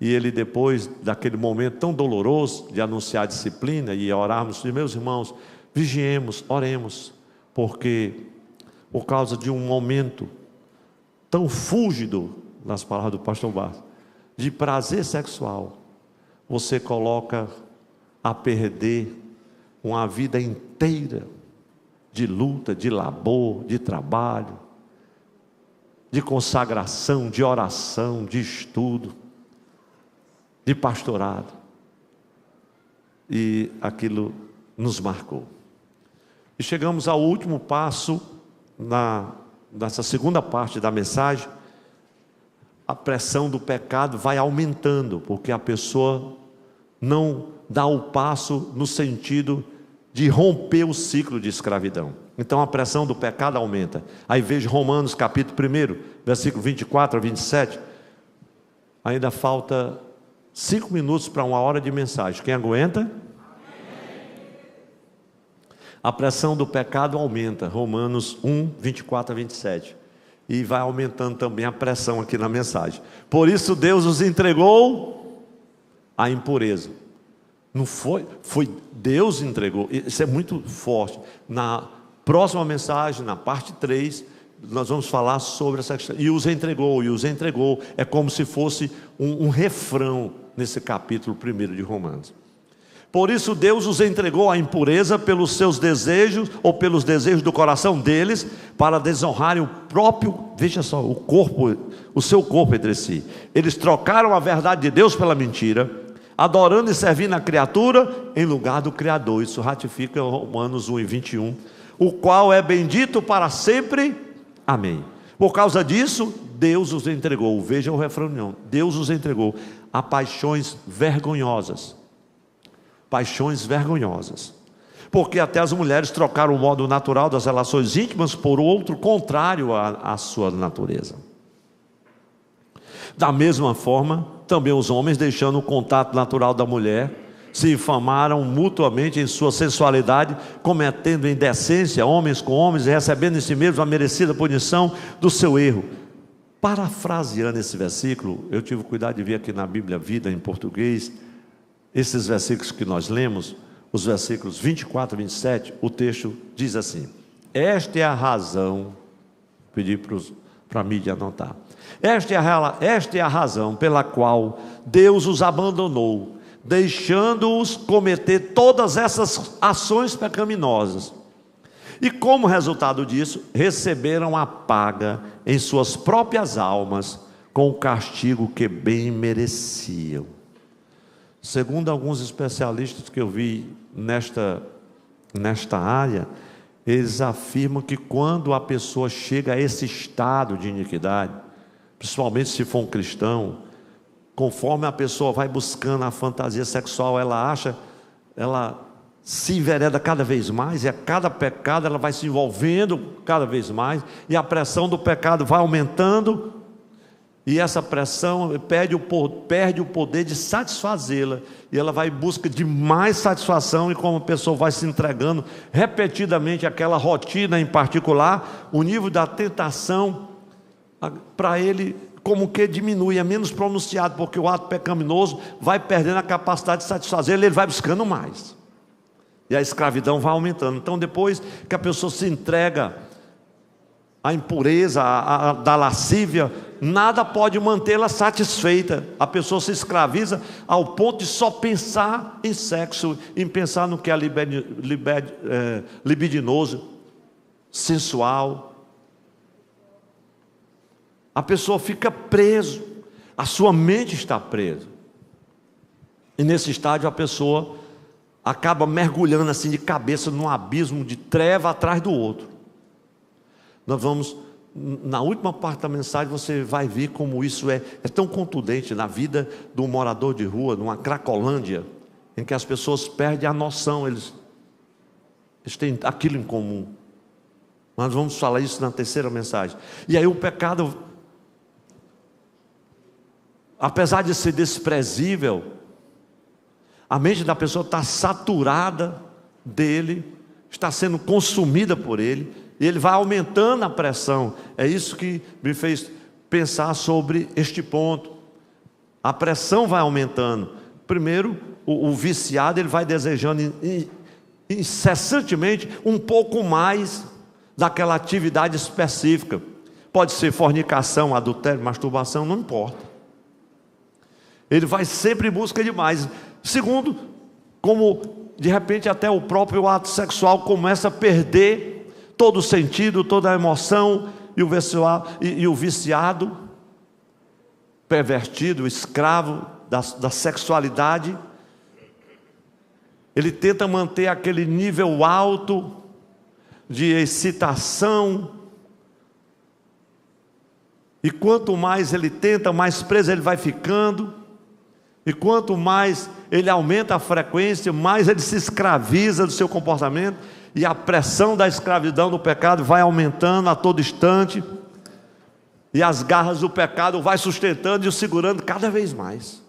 e ele, depois daquele momento tão doloroso de anunciar a disciplina e orarmos, disse: meus irmãos, vigiemos, oremos, porque por causa de um momento tão fúlgido, nas palavras do pastor Bastos, de prazer sexual, você coloca a perder uma vida inteira de luta, de labor, de trabalho, de consagração, de oração, de estudo, de pastorado. E aquilo nos marcou. E chegamos ao último passo nessa segunda parte da mensagem, a pressão do pecado vai aumentando, porque a pessoa não dá o passo no sentido de romper o ciclo de escravidão. Então a pressão do pecado aumenta. Aí veja Romanos capítulo 1, versículo 24 a 27. Ainda falta 5 minutos para 1 hora de mensagem. Quem aguenta? A pressão do pecado aumenta. Romanos 1, 24 a 27. E vai aumentando também a pressão aqui na mensagem. Por isso Deus os entregou à impureza. Não foi Deus entregou. Isso é muito forte. Na próxima mensagem, na parte 3, nós vamos falar sobre essa questão. E os entregou. É como se fosse um refrão nesse capítulo 1 de Romanos. Por isso Deus os entregou à impureza pelos seus desejos, ou pelos desejos do coração deles, para desonrarem o próprio, veja só, o seu corpo entre si. Eles trocaram a verdade de Deus pela mentira, adorando e servindo a criatura em lugar do Criador. Isso ratifica Romanos 1 e 21. O qual é bendito para sempre. Amém. Por causa disso, Deus os entregou. Veja o refrão, Deus os entregou a paixões vergonhosas. Paixões vergonhosas. Porque até as mulheres trocaram o modo natural das relações íntimas por outro contrário à sua natureza. Da mesma forma, também os homens, deixando o contato natural da mulher, se infamaram mutuamente em sua sensualidade, cometendo indecência, homens com homens, e recebendo em si mesmos a merecida punição do seu erro. Parafraseando esse versículo, eu tive cuidado de ver aqui na Bíblia Vida em português, esses versículos que nós lemos, os versículos 24 e 27, o texto diz assim: esta é a razão, pedi para a mídia anotar, esta é a razão pela qual Deus os abandonou, deixando-os cometer todas essas ações pecaminosas. E como resultado disso, receberam a paga em suas próprias almas, com o castigo que bem mereciam. Segundo alguns especialistas que eu vi nesta área, eles afirmam que quando a pessoa chega a esse estado de iniquidade, principalmente se for um cristão, conforme a pessoa vai buscando a fantasia sexual, ela se envereda cada vez mais, e a cada pecado ela vai se envolvendo cada vez mais, e a pressão do pecado vai aumentando, e essa pressão perde o poder de satisfazê-la, e ela vai em busca de mais satisfação, e como a pessoa vai se entregando repetidamente àquela rotina em particular, o nível da tentação para ele como que diminui, é menos pronunciado, porque o ato pecaminoso vai perdendo a capacidade de satisfazer, ele vai buscando mais, e a escravidão vai aumentando. Então depois que a pessoa se entrega à impureza, da lascívia, nada pode mantê-la satisfeita. A pessoa se escraviza ao ponto de só pensar em sexo, em pensar no que é libidinoso, sensual. A pessoa fica preso, a sua mente está presa. E nesse estágio a pessoa acaba mergulhando assim de cabeça num abismo de treva atrás do outro. Nós vamos, na última parte da mensagem, você vai ver como isso é tão contundente na vida de um morador de rua, numa Cracolândia, em que as pessoas perdem a noção, eles têm aquilo em comum. Nós vamos falar isso na terceira mensagem. E aí o pecado, apesar de ser desprezível, a mente da pessoa está saturada dele, está sendo consumida por ele, e ele vai aumentando a pressão. É isso que me fez pensar sobre este ponto. A pressão vai aumentando. Primeiro, o viciado, ele vai desejando incessantemente um pouco mais daquela atividade específica. Pode ser fornicação, adultério, masturbação, não importa. Ele vai sempre em busca de mais. Segundo, como de repente até o próprio ato sexual começa a perder todo o sentido, toda a emoção, e o viciado, pervertido, escravo da sexualidade, ele tenta manter aquele nível alto de excitação, E quanto mais ele tenta, mais preso ele vai ficando. E quanto mais ele aumenta a frequência, mais ele se escraviza do seu comportamento. E a pressão da escravidão do pecado vai aumentando a todo instante. E as garras do pecado vai sustentando e o segurando cada vez mais.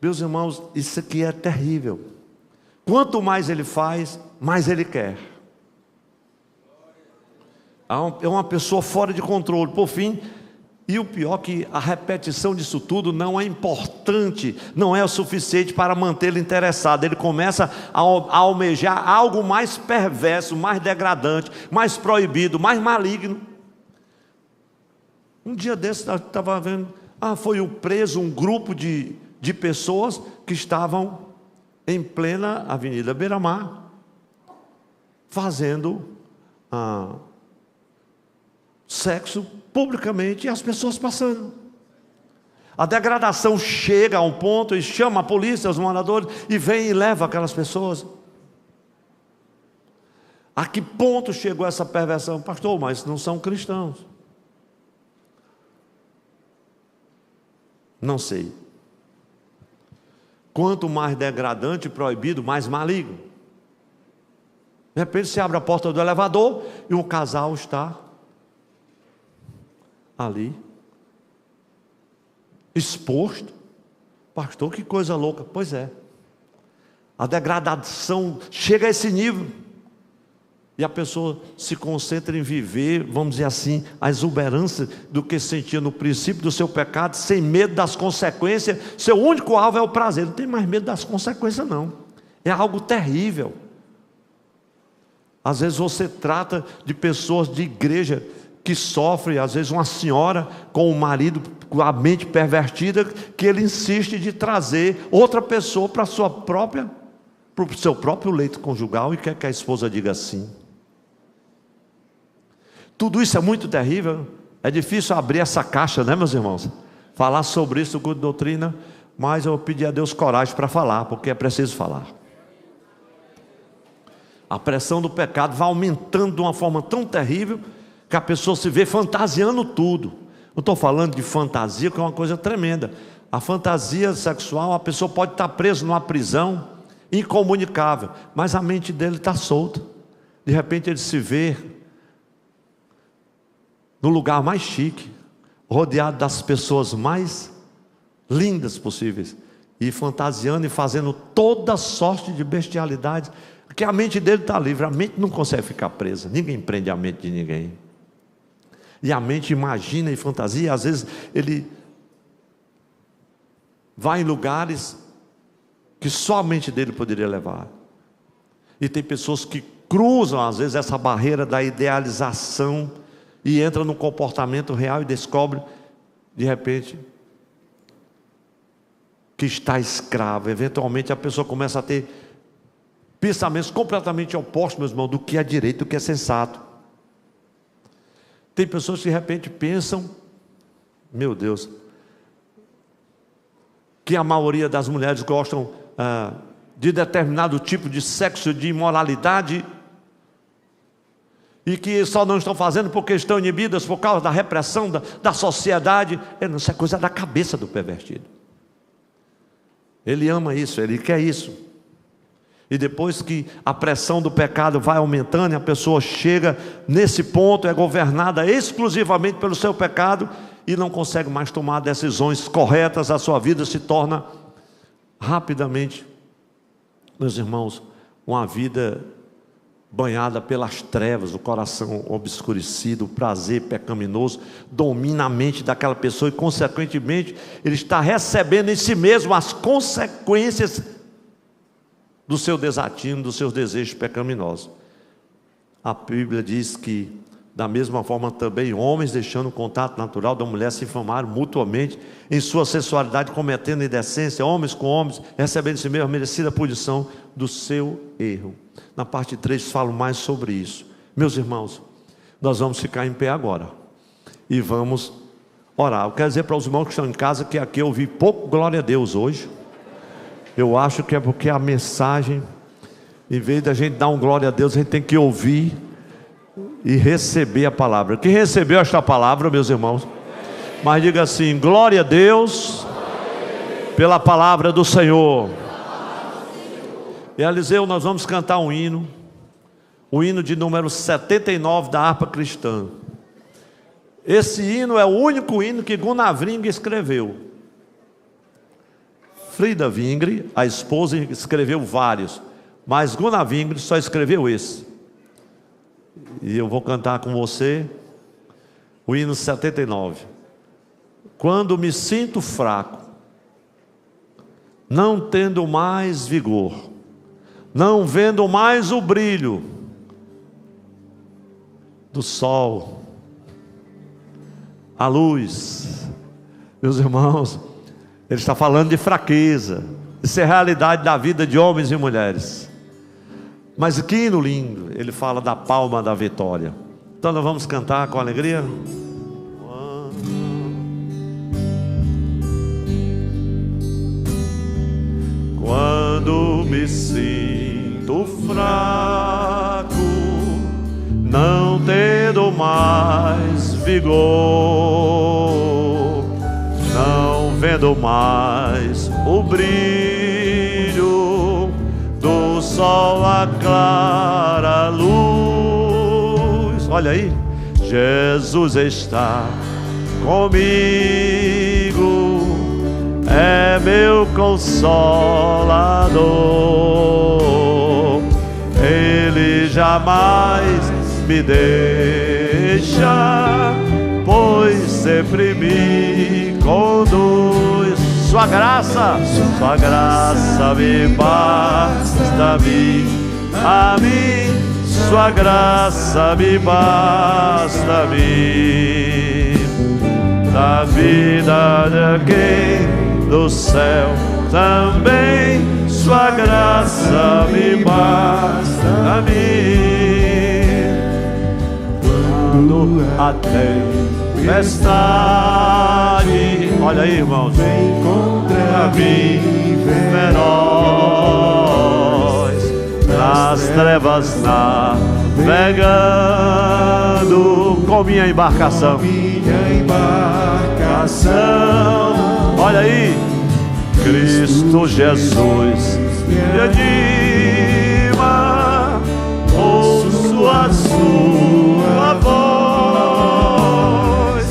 Meus irmãos, isso aqui é terrível. Quanto mais ele faz, mais ele quer. É uma pessoa fora de controle. Por fim, e o pior é que a repetição disso tudo não é importante, não é o suficiente para mantê-lo interessado. Ele começa a almejar algo mais perverso, mais degradante, mais proibido, mais maligno. Um dia desses eu estava vendo, foi preso um grupo de pessoas que estavam em plena Avenida Beira-Mar, fazendo sexo publicamente, e as pessoas passando. A degradação chega a um ponto e chama a polícia, os moradores, e vem e leva aquelas pessoas. A que ponto chegou essa perversão? Pastor, mas não são cristãos. Não sei. Quanto mais degradante e proibido, mais maligno. De repente se abre a porta do elevador e um casal está ali, exposto. Pastor, que coisa louca. Pois é. A degradação chega a esse nível. E a pessoa se concentra em viver, vamos dizer assim, a exuberância do que sentia no princípio do seu pecado, sem medo das consequências. Seu único alvo é o prazer. Não tem mais medo das consequências, não. É algo terrível. Às vezes você trata de pessoas de igreja que sofrem, às vezes uma senhora com o marido com a mente pervertida, que ele insiste de trazer outra pessoa para o seu próprio leito conjugal e quer que a esposa diga sim. Tudo isso é muito terrível. É difícil abrir essa caixa, né, meus irmãos? Falar sobre isso, culto de doutrina, mas eu pedi a Deus coragem para falar, porque é preciso falar. A pressão do pecado vai aumentando de uma forma tão terrível que a pessoa se vê fantasiando tudo. Não estou falando de fantasia, que é uma coisa tremenda. A fantasia sexual, a pessoa pode estar presa numa prisão incomunicável, mas a mente dele está solta. De repente ele se vê no lugar mais chique, rodeado das pessoas mais lindas possíveis, e fantasiando e fazendo toda sorte de bestialidade, porque a mente dele está livre. A mente não consegue ficar presa, ninguém prende a mente de ninguém. E a mente imagina e fantasia. Às vezes ele vai em lugares que só a mente dele poderia levar. E tem pessoas que cruzam às vezes essa barreira da idealização e entram no comportamento real e descobre de repente que está escravo. Eventualmente a pessoa começa a ter pensamentos completamente opostos, meus irmãos, do que é direito, do que é sensato. Tem pessoas que de repente pensam, meu Deus, que a maioria das mulheres gostam de determinado tipo de sexo, de imoralidade, e que só não estão fazendo porque estão inibidas por causa da repressão da sociedade. Isso é coisa da cabeça do pervertido. Ele ama isso, ele quer isso. E depois que a pressão do pecado vai aumentando e a pessoa chega nesse ponto, é governada exclusivamente pelo seu pecado e não consegue mais tomar decisões corretas, a sua vida se torna rapidamente, meus irmãos, uma vida banhada pelas trevas, o coração obscurecido, o prazer pecaminoso domina a mente daquela pessoa e consequentemente ele está recebendo em si mesmo as consequências do seu desatino, dos seus desejos pecaminosos. A Bíblia diz que da mesma forma também homens, deixando o contato natural da mulher, se inflamaram mutuamente em sua sensualidade, cometendo indecência, homens com homens, recebendo em si mesmo a merecida punição do seu erro. Na parte 3 falo mais sobre isso. Meus irmãos, nós vamos ficar em pé agora e vamos orar. Eu quero dizer para os irmãos que estão em casa que aqui eu ouvi pouco glória a Deus hoje. Eu acho que é porque a mensagem, em vez da gente dar um glória a Deus, a gente tem que ouvir e receber a palavra. Quem recebeu esta palavra, meus irmãos? Mas diga assim: glória a Deus pela palavra do Senhor. E Eliseu, nós vamos cantar um hino, o hino de número 79 da harpa cristã. Esse hino é o único hino que Gunnar Vingre escreveu. Frida Vingre, a esposa, escreveu vários, mas Gunnar Vingre só escreveu esse. E eu vou cantar com você o hino 79. Quando me sinto fraco, não tendo mais vigor, não vendo mais o brilho do sol, a luz. Meus irmãos, ele está falando de fraqueza. Isso é a realidade da vida de homens e mulheres. Mas que hino lindo, ele fala da palma da vitória. Então nós vamos cantar com alegria. Quando me sinto fraco, não tendo mais vigor, não vendo mais o brilho do sol, a clara luz. Olha aí, Jesus está comigo, é meu consolador. Ele jamais me deixa, pois sempre me conduz. Sua graça me basta-me a mim. Sua graça me basta-me. Na vida de quem do céu também, sua graça me basta a mim. Quando a tempestade, olha aí, irmãos, contra mim feroz, nas trevas navegando com minha embarcação, olha aí, Cristo Jesus me anima, ouço a sua voz,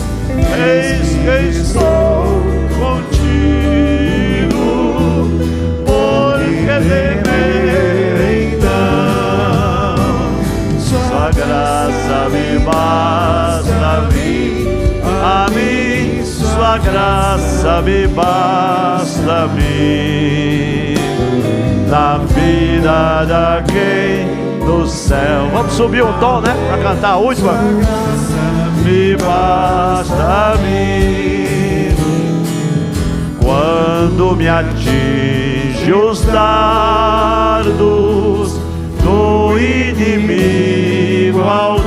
eis que estou contigo, porque temer então, sua graça me basta-me a mim, sua graça me basta-me. Na vida da quem do céu, vamos subir um tom, né, para cantar a última. Me basta-me. Quando me atinge os dardos do inimigo audaz,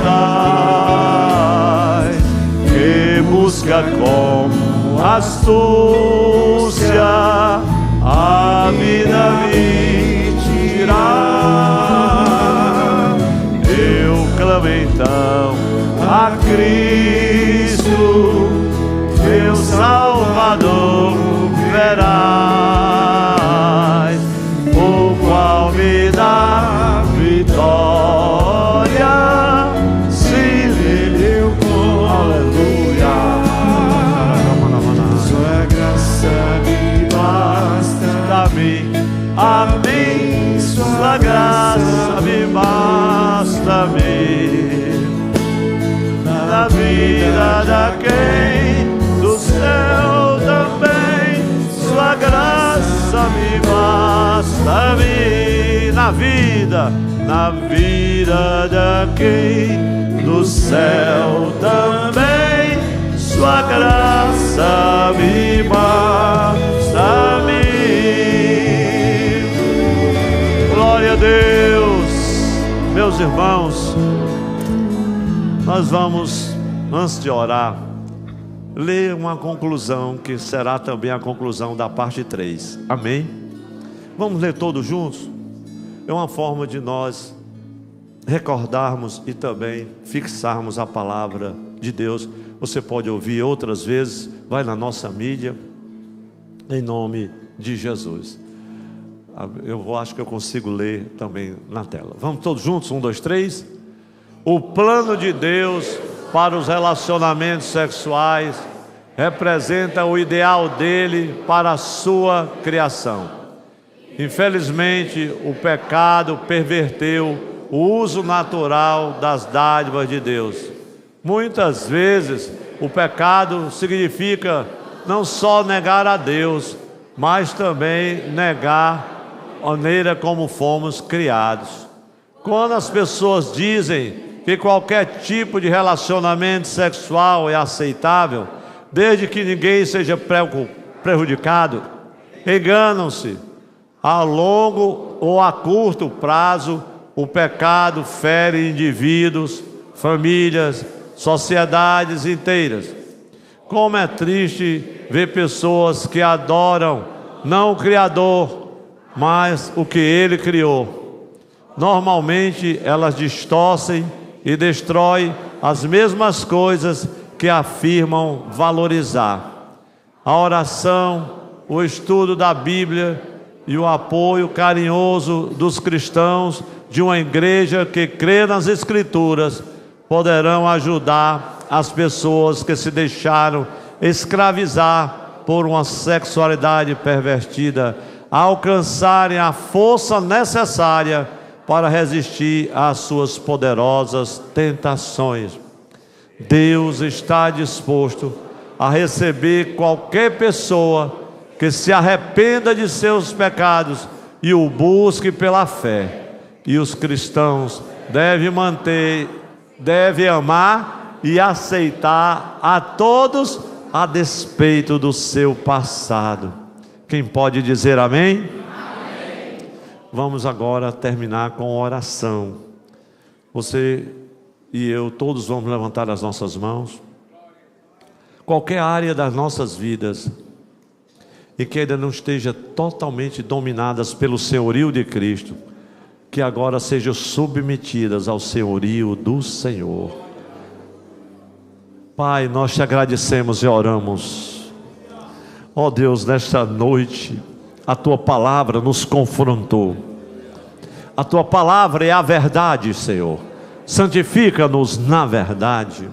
que busca com astúcia a vida me tirar, eu clamo então a Cristo, meu Salvador verás, o qual me dá vitória, se nele eu corro. Aleluia. Sua graça me basta-me, a mim, sua graça me basta-me. Na vida da quem do céu também, sua graça me basta-me. Na vida da quem do céu também, sua graça me basta-me. Glória a Deus. Meus irmãos, nós vamos, antes de orar, ler uma conclusão que será também a conclusão da parte 3. Amém? Vamos ler todos juntos? É uma forma de nós recordarmos e também fixarmos a palavra de Deus. Você pode ouvir outras vezes, vai na nossa mídia, em nome de Jesus. Eu acho que eu consigo ler também na tela. Vamos todos juntos, 1, 2, 3. O plano de Deus para os relacionamentos sexuais representa o ideal dele para a sua criação. Infelizmente, o pecado perverteu o uso natural das dádivas de Deus. Muitas vezes, o pecado significa não só negar a Deus, mas também negar a maneira como fomos criados. Quando as pessoas dizem que qualquer tipo de relacionamento sexual é aceitável, desde que ninguém seja prejudicado, enganam-se. A longo ou a curto prazo, o pecado fere indivíduos, famílias, sociedades inteiras. Como é triste ver pessoas que adoram não o Criador, mas o que Ele criou. Normalmente elas distorcem e destroem as mesmas coisas que afirmam valorizar. A oração, o estudo da Bíblia e o apoio carinhoso dos cristãos de uma igreja que crê nas Escrituras poderão ajudar as pessoas que se deixaram escravizar por uma sexualidade pervertida a alcançarem a força necessária para resistir às suas poderosas tentações. Deus está disposto a receber qualquer pessoa que se arrependa de seus pecados e o busque pela fé. E os cristãos devem amar e aceitar a todos a despeito do seu passado. Quem pode dizer amém? Amém. Vamos agora terminar com oração. Você e eu, todos vamos levantar as nossas mãos. Qualquer área das nossas vidas e que ainda não esteja totalmente dominadas pelo senhorio de Cristo, que agora sejam submetidas ao senhorio do Senhor. Pai, nós te agradecemos e oramos. Ó Deus, nesta noite, a Tua palavra nos confrontou. A Tua palavra é a verdade, Senhor. Santifica-nos na verdade.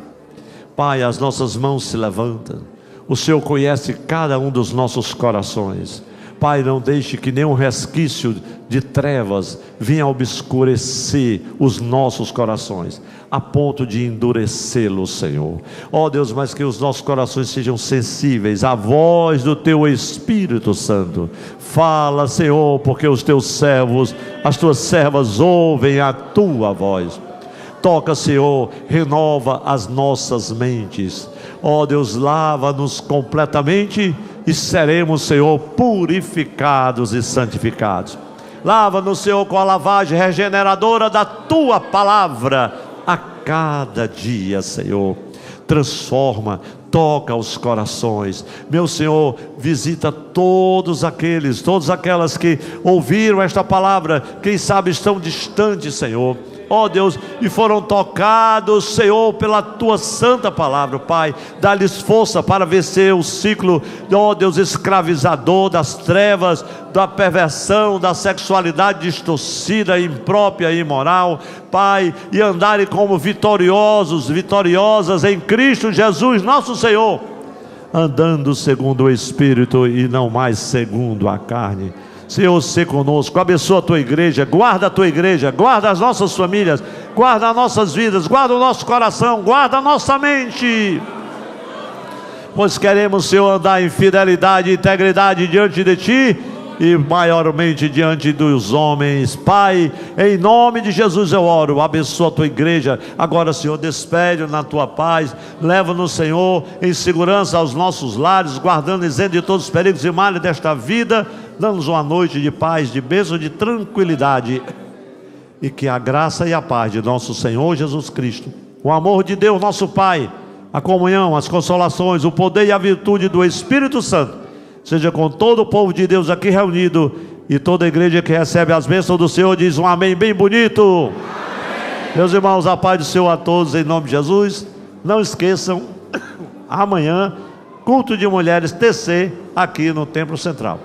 Pai, as nossas mãos se levantam. O Senhor conhece cada um dos nossos corações. Pai, não deixe que nenhum resquício de trevas venha obscurecer os nossos corações, a ponto de endurecê-los, Senhor. Ó Deus, mas que os nossos corações sejam sensíveis à voz do Teu Espírito Santo. Fala, Senhor, porque os Teus servos, as Tuas servas ouvem a Tua voz. Toca, Senhor, renova as nossas mentes. Ó Deus, lava-nos completamente e seremos, Senhor, purificados e santificados. Lava-nos, Senhor, com a lavagem regeneradora da Tua palavra a cada dia, Senhor. Transforma, toca os corações. Meu Senhor, visita todas aquelas que ouviram esta palavra, quem sabe estão distantes, Senhor. Ó Deus, e foram tocados, Senhor, pela Tua santa palavra, Pai. Dá-lhes força para vencer o ciclo, ó Deus, escravizador das trevas, da perversão, da sexualidade distorcida, imprópria e imoral, Pai, e andarem como vitoriosas em Cristo Jesus, nosso Senhor, andando segundo o Espírito e não mais segundo a carne. Senhor, se conosco, abençoa a Tua igreja, guarda as nossas famílias, guarda as nossas vidas, guarda o nosso coração, guarda a nossa mente, pois queremos, Senhor, andar em fidelidade e integridade diante de Ti e maiormente diante dos homens. Pai, em nome de Jesus eu oro, abençoa a Tua igreja. Agora, Senhor, despede na Tua paz, leva-nos, Senhor, em segurança aos nossos lares, guardando isento de todos os perigos e males desta vida. Dá-nos uma noite de paz, de bênção, de tranquilidade, e que a graça e a paz de nosso Senhor Jesus Cristo, o amor de Deus nosso Pai, a comunhão, as consolações, o poder e a virtude do Espírito Santo seja com todo o povo de Deus aqui reunido, e toda a igreja que recebe as bênçãos do Senhor diz um amém bem bonito. Amém. Meus irmãos, a paz do Senhor a todos, em nome de Jesus. Não esqueçam, amanhã, culto de mulheres TC, aqui no Templo Central.